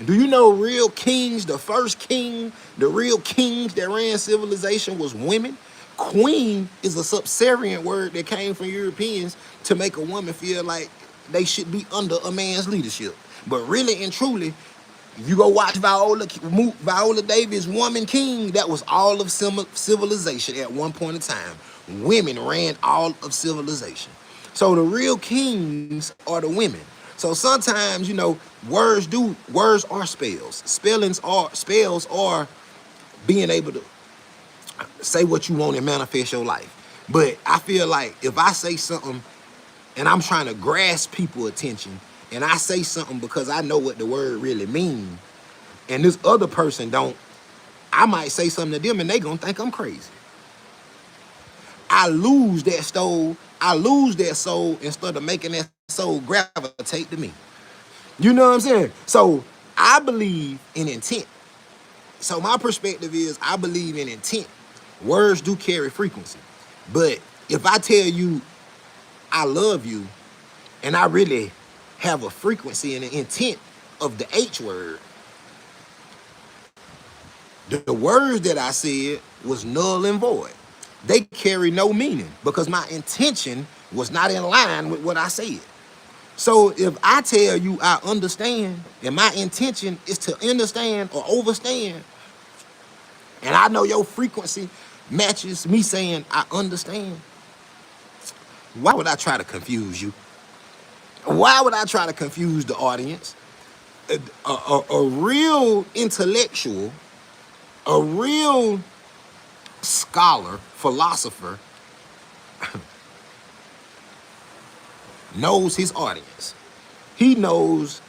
Do you know real kings, the first king, the real kings that ran civilization was women? Queen is a subservient word that came from Europeans to make a woman feel like they should be under a man's leadership. But really and truly, you go watch Viola Davis, Woman King, that was all of civilization at one point in time. Women ran all of civilization. So the real kings are the women. So sometimes, words are spells. Spells are being able to say what you want and manifest your life. But I feel like if I say something and I'm trying to grasp people's attention, and I say something because I know what the word really means, and this other person don't, I might say something to them and they gonna think I'm crazy. I lose that soul instead of making that soul gravitate to me. You know what I'm saying? So I believe in intent. So my perspective is I believe in intent. Words do carry frequency. But if I tell you I love you and I really have a frequency and an intent of the H word, the words that I said was null and void. They carry no meaning because my intention was not in line with what I said. So if I tell you I understand and my intention is to understand or overstand, and I know your frequency matches me saying I understand, why would I try to confuse you? Why would I try to confuse the audience? A real intellectual, a real scholar, philosopher knows his audience. He knows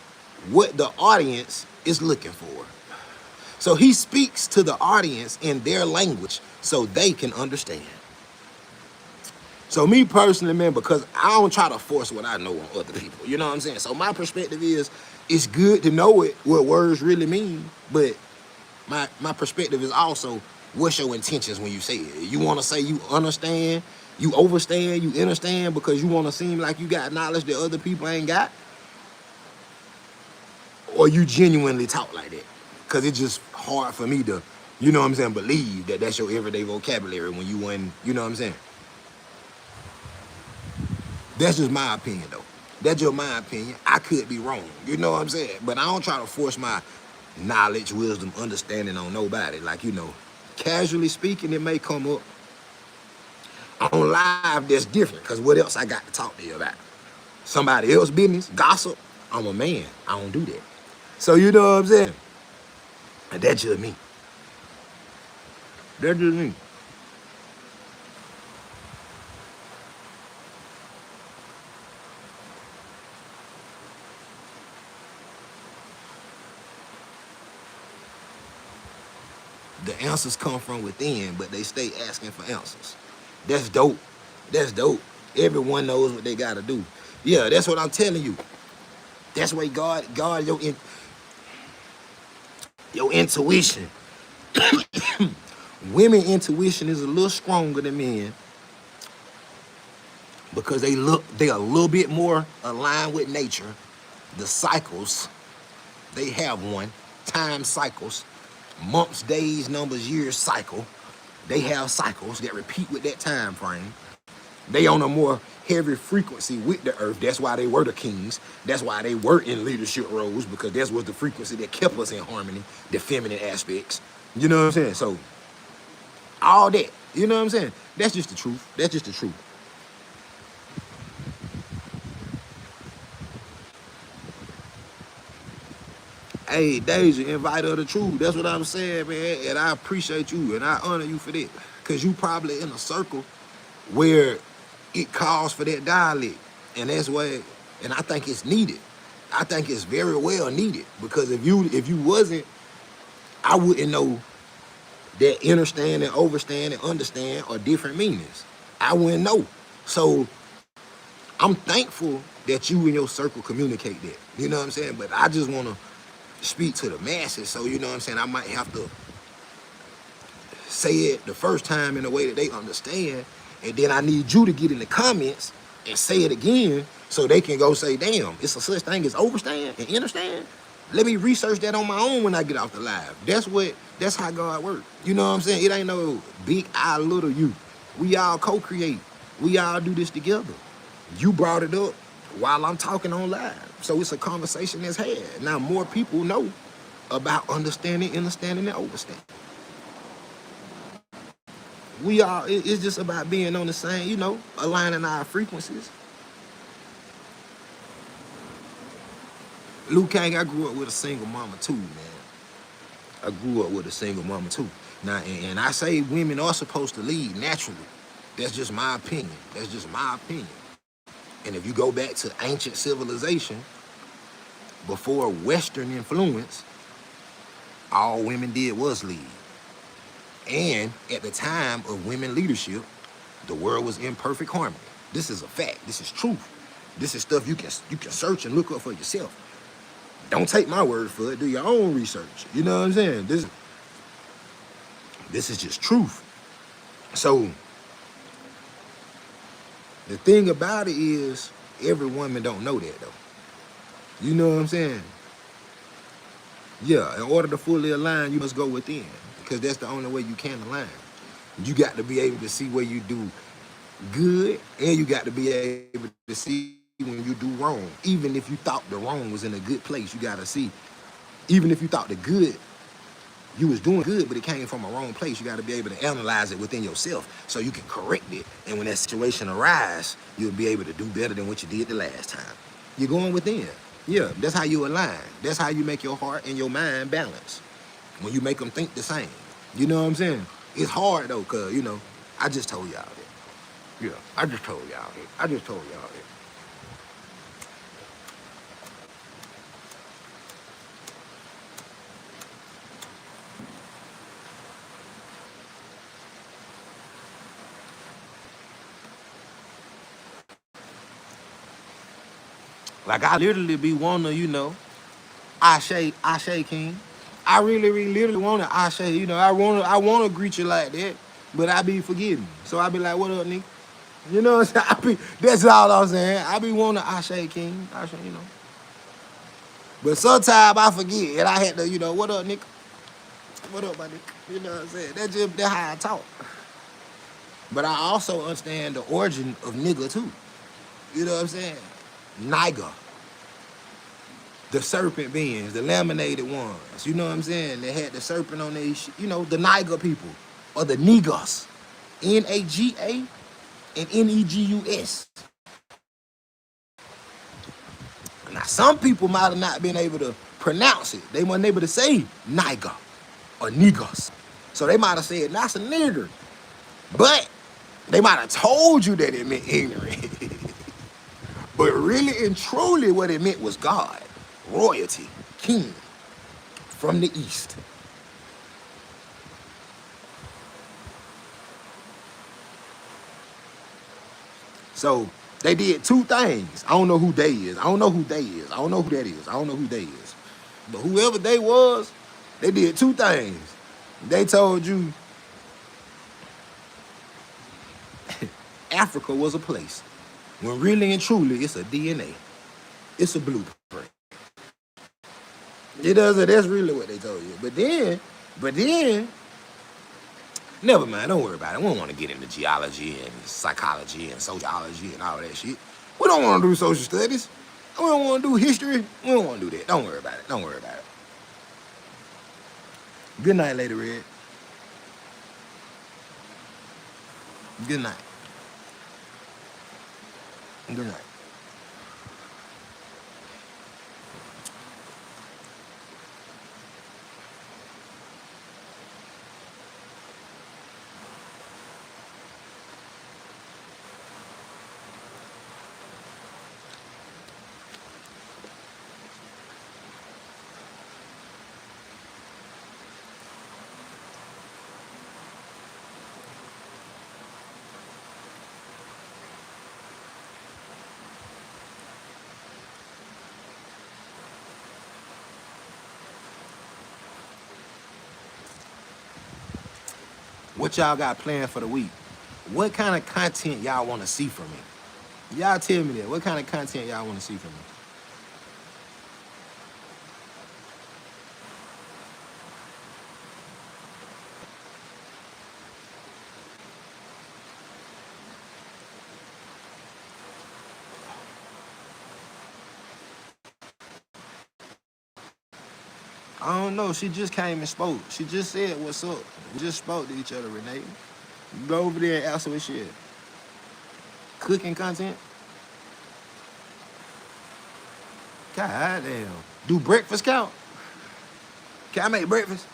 what the audience is looking for. So he speaks to the audience in their language so they can understand. So me personally, man, because I don't try to force what I know on other people. You know what I'm saying? So my perspective is it's good to know what words really mean, but my perspective is also what's your intentions when you say it. You want to say you understand, you overstand, you understand because you want to seem like you got knowledge that other people ain't got? Or you genuinely talk like that? Because it's just hard for me to, you know what I'm saying, believe that that's your everyday vocabulary when you wasn't, you know what I'm saying? That's just my opinion, though. That's just my opinion. I could be wrong, you know what I'm saying? But I don't try to force my knowledge, wisdom, understanding on nobody. Like, casually speaking, it may come up on live that's different, because what else I got to talk to you about? Somebody else's business, gossip. I'm a man. I don't do that. So you know what I'm saying? And that's just me. That's just me. The answers come from within, but they stay asking for answers. That's dope. That's dope. Everyone knows what they gotta do. Yeah, that's what I'm telling you. That's why God, your intuition. Women intuition is a little stronger than men because they a little bit more aligned with nature. The cycles, they have one. Time cycles, months, days, numbers, years cycle. They have cycles that repeat with that time frame. They on a more heavy frequency with the earth. That's why they were the kings. That's why they were in leadership roles, because that was the frequency that kept us in harmony, the feminine aspects. You know what I'm saying? So all that, you know what I'm saying? That's just the truth. That's just the truth. Hey, Deja, invite her the truth. That's what I'm saying, man. And I appreciate you and I honor you for that. because you probably in a circle where it calls for that dialect, and that's where, and I think it's needed. I think it's very well needed, because if you wasn't, I wouldn't know that understand and overstand and understand are different meanings. I wouldn't know. So I'm thankful that you and your circle communicate that. You know what I'm saying? But I just want to speak to the masses. So, you know what I'm saying? I might have to say it the first time in a way that they understand. And then I need you to get in the comments and say it again so they can go say, damn, it's a such thing as overstand and understand. Let me research that on my own when I get off the live. That's how God works. You know what I'm saying? It ain't no big I, little you. We all co-create. We all do this together. You brought it up while I'm talking on live. So it's a conversation that's had. Now more people know about understanding, and overstanding. We all, it's just about being on the same, aligning our frequencies. Luke Kang, I grew up with a single mama too, man. I grew up with a single mama too. Now, and I say women are supposed to lead naturally. That's just my opinion. That's just my opinion. And if you go back to ancient civilization, before Western influence, all women did was lead. And at the time of women leadership, the world was in perfect harmony. This is a fact. This is truth. This is stuff you can search and look up for yourself. Don't take my word for it. Do your own research. You know what I'm saying? This is just truth. So the thing about it is, every woman don't know that though. You know what I'm saying? Yeah, in order to fully align, you must go within, because that's the only way you can align. You got to be able to see where you do good, and you got to be able to see when you do wrong. Even if you thought the wrong was in a good place, you got to see. Even if you thought the good, you was doing good, but it came from a wrong place, you got to be able to analyze it within yourself so you can correct it. And when that situation arises, you'll be able to do better than what you did the last time. You're going within. Yeah, that's how you align. That's how you make your heart and your mind balance. When you make them think the same. You know what I'm saying? It's hard though, cause I just told y'all that. Yeah, I just told y'all that. I just told y'all that. Like I literally be wanna, Ashe King. I really literally wanna Ashe, I wanna greet you like that, but I be forgetting. So I be like, what up, nigga? You know what I'm saying? That's all I'm saying. I be wanting Ashe King, Ashe. But sometimes I forget, and I had to, what up, nigga? What up, my nigga? You know what I'm saying? That's how I talk. But I also understand the origin of nigga too. You know what I'm saying? Niger, the serpent beings, the laminated ones. You know what I'm saying? They had the serpent on their, the Niger people, or the Negus, Naga and Negus. Now, some people might have not been able to pronounce it. They weren't able to say Niger or Negus. So they might have said, that's a nigger. But they might have told you that it meant ignorant. But really and truly what it meant was God, royalty, king from the east. So they did two things. I don't know who they is. I don't know who they is. I don't know who that is. I don't know who they is. But whoever they was, they did two things. They told you Africa was a place, when really and truly it's a DNA. It's a blueprint. It doesn't. That's really what they told you. But then, never mind. Don't worry about it. We don't want to get into geology and psychology and sociology and all that shit. We don't want to do social studies. We don't want to do history. We don't want to do that. Don't worry about it. Don't worry about it. Good night, Lady Red. Good night. Good night. What y'all got planned for the week? What kind of content y'all want to see from me? Y'all tell me that. What kind of content y'all want to see from me? I don't know. She just came and spoke. She just said, "What's up?" We just spoke to each other, Renee. Go over there and ask her what shit. Cooking content? God damn. Do breakfast count? Can I make breakfast?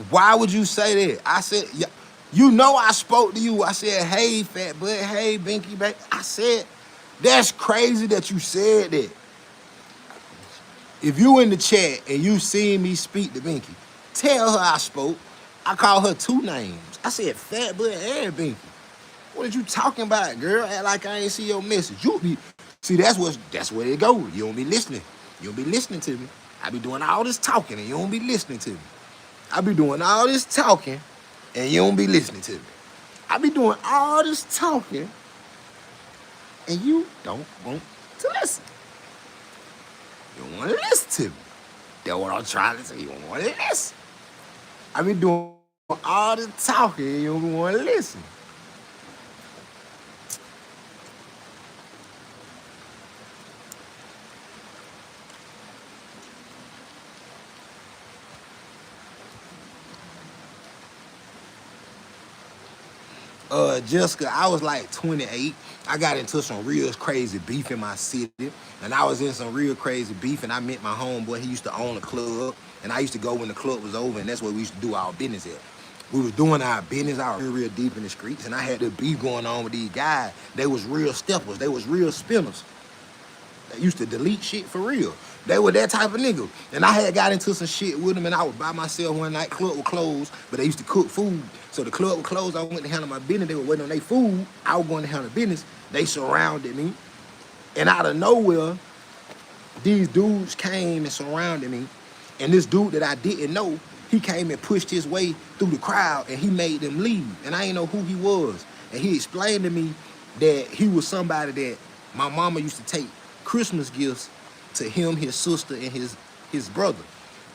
Why would you say that? I said, yeah, you know I spoke to you. I said, hey, fat butt, hey, Binky, back. I said, that's crazy that you said that. If you in the chat and you seen me speak to Binky, tell her I spoke. I call her two names. I said, fat butt and Binky. What are you talking about, girl? Act like I ain't see your message. You be see that's where it goes. You don't be listening. You don't be listening to me. I be doing all this talking and you don't be listening to me. I be doing all this talking and you don't be listening to me. I be doing all this talking and you don't want to listen. You don't want to listen to me. That's what I'm trying to say. You don't want to listen. I be doing all the talking and you don't want to listen. Jessica, I was like 28. I got into some real crazy beef in my city. And I was in some real crazy beef and I met my homeboy. He used to own a club. And I used to go when the club was over and that's where we used to do our business at. We was doing our business out real deep in the streets. And I had the beef going on with these guys. They was real steppers. They was real spinners. They used to delete shit for real. They were that type of nigga. And I had got into some shit with them and I was by myself one night. Club was closed, but they used to cook food. So the club was closed. I went to handle my business. They were waiting on their food. I was going to handle business. They surrounded me. And out of nowhere, these dudes came and surrounded me. And this dude that I didn't know, he came and pushed his way through the crowd and he made them leave. And I didn't know who he was. And he explained to me that he was somebody that my mama used to take Christmas gifts to him, his sister, and his brother.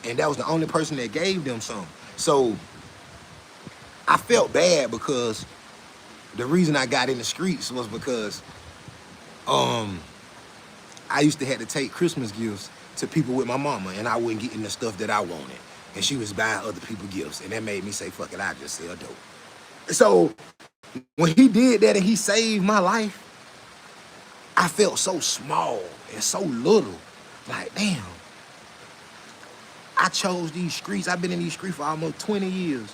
And that was the only person that gave them some. So I felt bad because the reason I got in the streets was because I used to have to take Christmas gifts to people with my mama and I wasn't getting the stuff that I wanted. And she was buying other people gifts. And that made me say, fuck it, I just sell dope. So when he did that and he saved my life, I felt so small and so little. Like, damn. I chose these streets. I've been in these streets for almost 20 years.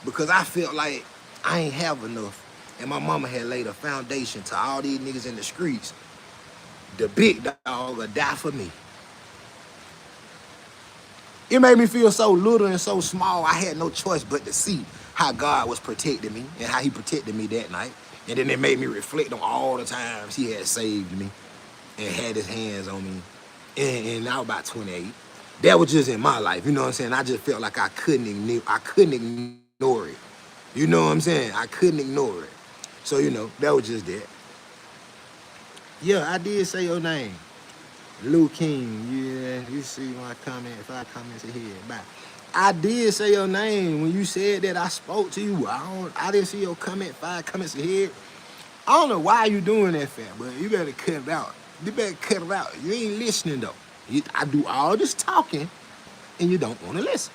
Because I felt like I ain't have enough. And my mama had laid a foundation to all these niggas in the streets. The big dog would die for me. It made me feel so little and so small, I had no choice but to see how God was protecting me and how he protected me that night. And then it made me reflect on all the times he had saved me and had his hands on me. And I was about 28. That was just in my life, you know what I'm saying? I just felt like I couldn't ignore it. You know what I'm saying? I couldn't ignore it. So, you know, that was just that. Yeah, I did say your name. Lou King, yeah, you see my comment, 5 comments ahead. Bye. I did say your name. When you said that, I spoke to you. I didn't see your comment, 5 comments ahead. I don't know why you doing that, fam, but you better cut it out. You better cut it out. You ain't listening, though. I do all this talking, and you don't want to listen.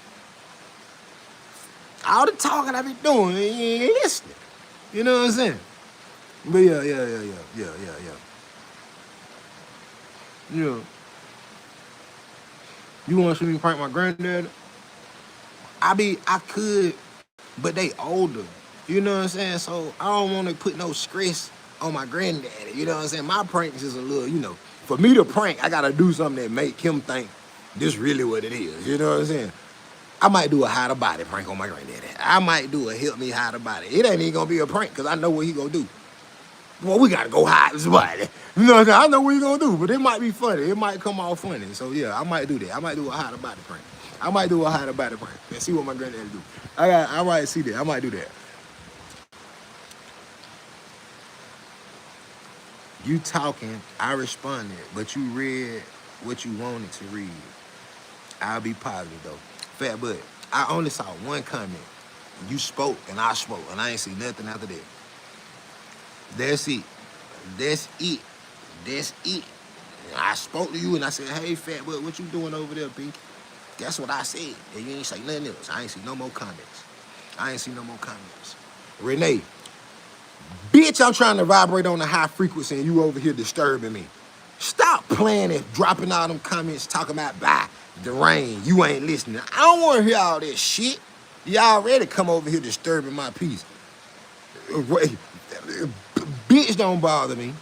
All the talking I be doing, and you ain't listening. You know what I'm saying? But yeah. Yeah. You want to see me prank my granddad? I could, but they older. You know what I'm saying? So I don't want to put no stress on my granddaddy. You know what I'm saying? My pranks is a little, you know, for me to prank, I got to do something that make him think this really what it is. You know what I'm saying? I might do a hide a body prank on my granddaddy. I might do a help me hide a body. It ain't even going to be a prank because I know what he going to do. Well, we gotta go hide somebody. You know what I'm saying? I know what you're gonna do, but it might be funny. It might come off funny. So yeah, I might do that. I might do a hide a body prank. I might do a hide a body prank and see what my granddaddy do. I might see that. I might do that. You talking, I responded, but you read what you wanted to read. I'll be positive though. Fat Bud, I only saw one comment. You spoke and I spoke, and I ain't see nothing after that. That's it. That's it. That's it. I spoke to you and I said, hey, Fat Bud, what you doing over there, P? That's what I said. And you ain't say nothing else. I ain't see no more comments. I ain't see no more comments. Renee, bitch, I'm trying to vibrate on a high frequency and you over here disturbing me. Stop playing and dropping all them comments talking about bye, the rain. You ain't listening. I don't want to hear all that shit. You already come over here disturbing my peace. Bitch don't bother me.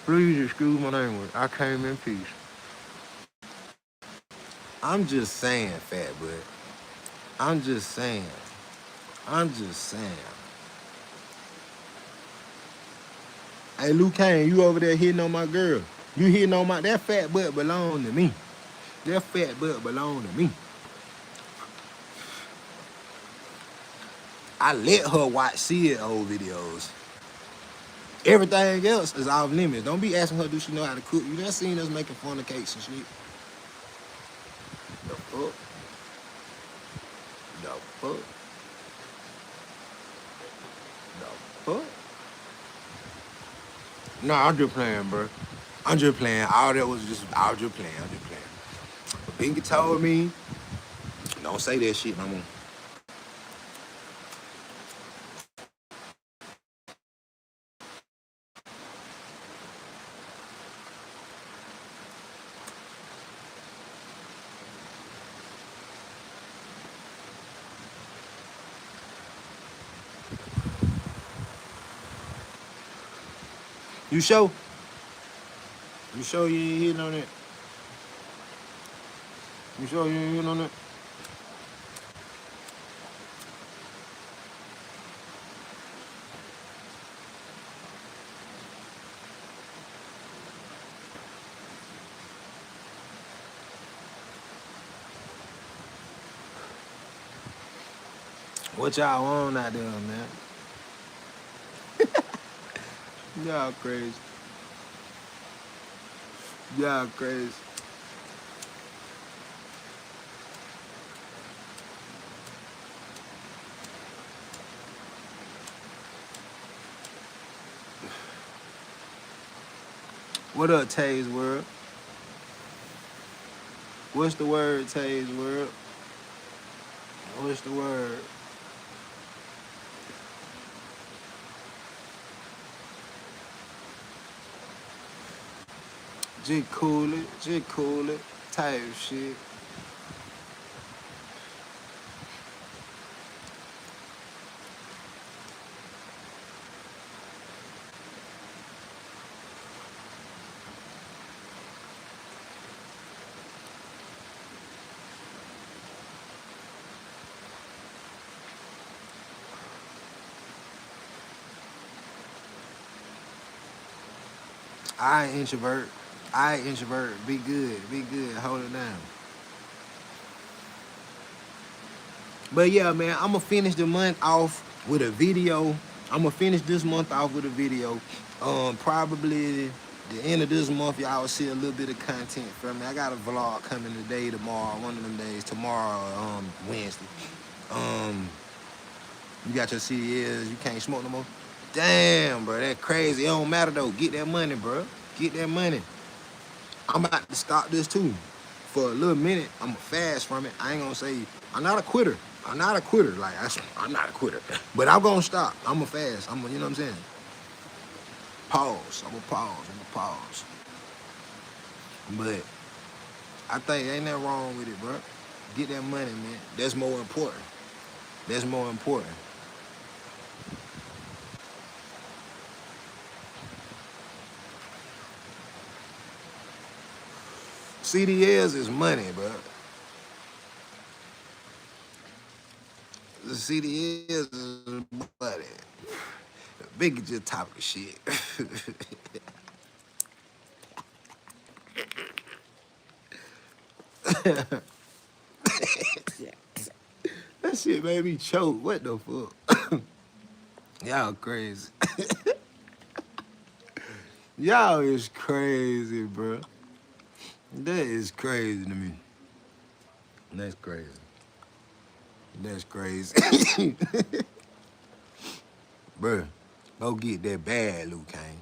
Please excuse my language. I came in peace. I'm just saying, Fat Bud. I'm just saying. I'm just saying. Hey, Luke Kane, you over there hitting on my girl. You hitting on my, that fat butt belong to me. That fat butt belong to me. I let her watch see old videos. Everything else is off limits. Don't be asking her, do she know how to cook? You done seen us making fun of cakes and shit. The fuck? The fuck? The fuck? No, I'm just playing, bro. I'm just playing. All that was just, I was just playing. I'm just playing. But Pinky told me, don't say that shit no more. You sure? You sure you ain't hitting on that? You sure you ain't hitting on that? What y'all on out there, man? Y'all crazy. Y'all crazy. What up, Taze World? What's the word, Taze World? What's the word? Just cool it, type shit. I introvert. Be good, hold it down. But yeah, man, I'ma finish the month off with a video. I'ma finish this month off with a video. Probably the end of this month, y'all will see a little bit of content from me. I got a vlog coming today, tomorrow, one of them days. Tomorrow, Wednesday. You got your CDs, you can't smoke no more. Damn, bro, that crazy. It don't matter though. Get that money, bro. Get that money. I'm about to stop this too. For a little minute, I'm gonna fast from it. I ain't gonna say I'm not a quitter. I'm not a quitter. Like I'm not a quitter. But I'm gonna stop. I'm gonna fast. I'm gonna, you know what I'm saying? Pause. I'm gonna pause. But I think ain't nothing wrong with it, bro. Get that money, man. That's more important. That's more important. CDLs is money, bro. The CDLs is money. Big just talking shit. That shit made me choke. What the fuck? Y'all crazy. Y'all is crazy, bro. That is crazy to me. That's crazy. That's crazy. Bro, go get that bag, Luke Kane.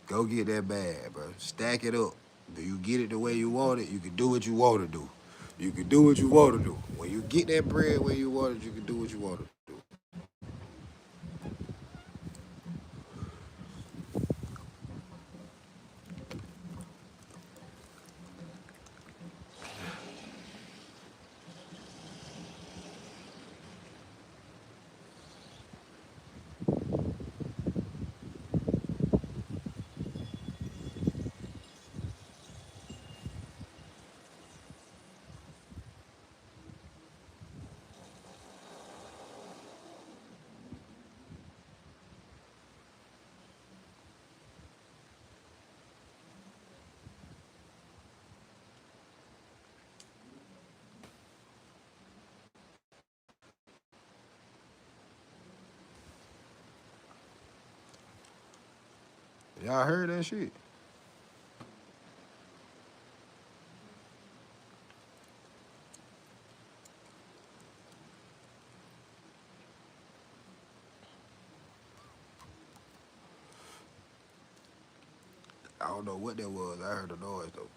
Go get that bag, bro. Stack it up. Do you get it the way you want it? You can do what you want to do. You can do what you want to do. When you get that bread where you want it, you can do what you want to do. Y'all heard that shit? I don't know what that was. I heard the noise though.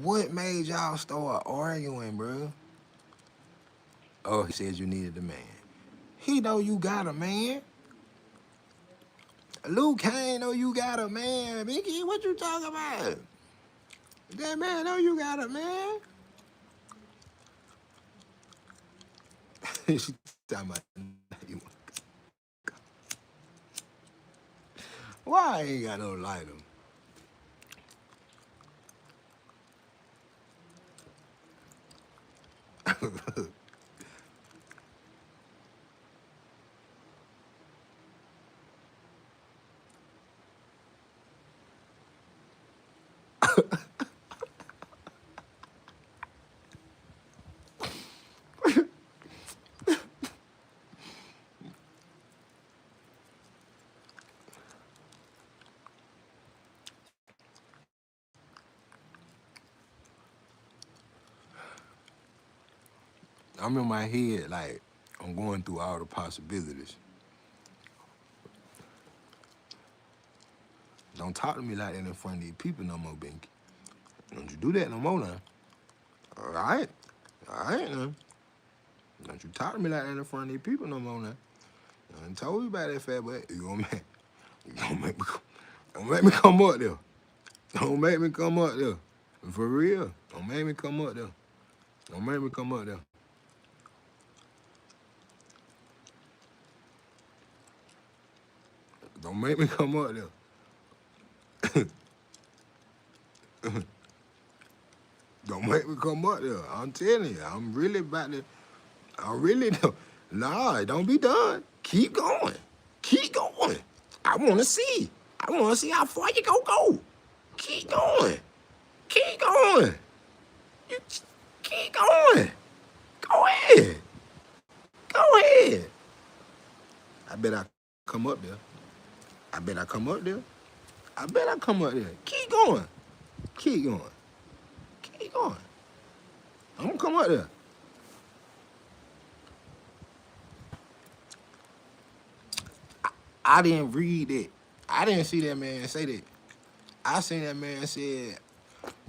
What made y'all start arguing, bro? Oh, he said you needed a man. He know you got a man. Luke Kane know you got a man. Mickey, what you talking about? That man know you got a man. She talking about you. Why I ain't got no lighter? I'm in my head like I'm going through all the possibilities. Don't talk to me like that in front of these people no more, Binky. Don't you do that no more now. All right? All right now. Don't you talk to me like that in front of these people no more now. I done told you about that fat butt. You gonna make me, don't make me come up there. Don't make me come up there. For real. Don't make me come up there. Don't make me come up there. Don't make me come up there. Don't make me come up there. I'm telling you, I'm really about to. I really don't. Nah, don't be done. Keep going. Keep going. I want to see. I want to see how far you go. Keep going. Keep going. You keep going. Go ahead. Go ahead. I bet I come up there. I bet I come up there. I bet I come up there. Keep going. Keep going. Keep going. I'm gonna come up there. I didn't read it. I didn't see that man say that. I seen that man said,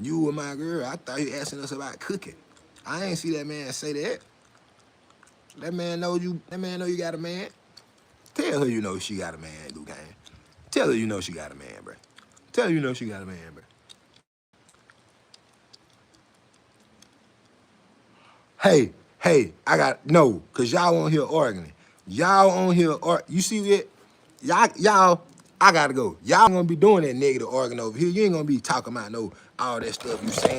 you were my girl. I thought he asking us about cooking. I ain't see that man say that. That man know you. That man know you got a man. Tell her you know she got a man, Luke Kane. Tell her you know she got a man, bro. Tell her you know she got a man, bro. Hey, I got no, cause y'all on here arguing. Y'all on here you see that? Y'all, I gotta go. Y'all gonna be doing that negative arguing over here. You ain't gonna be talking about no all that stuff you saying.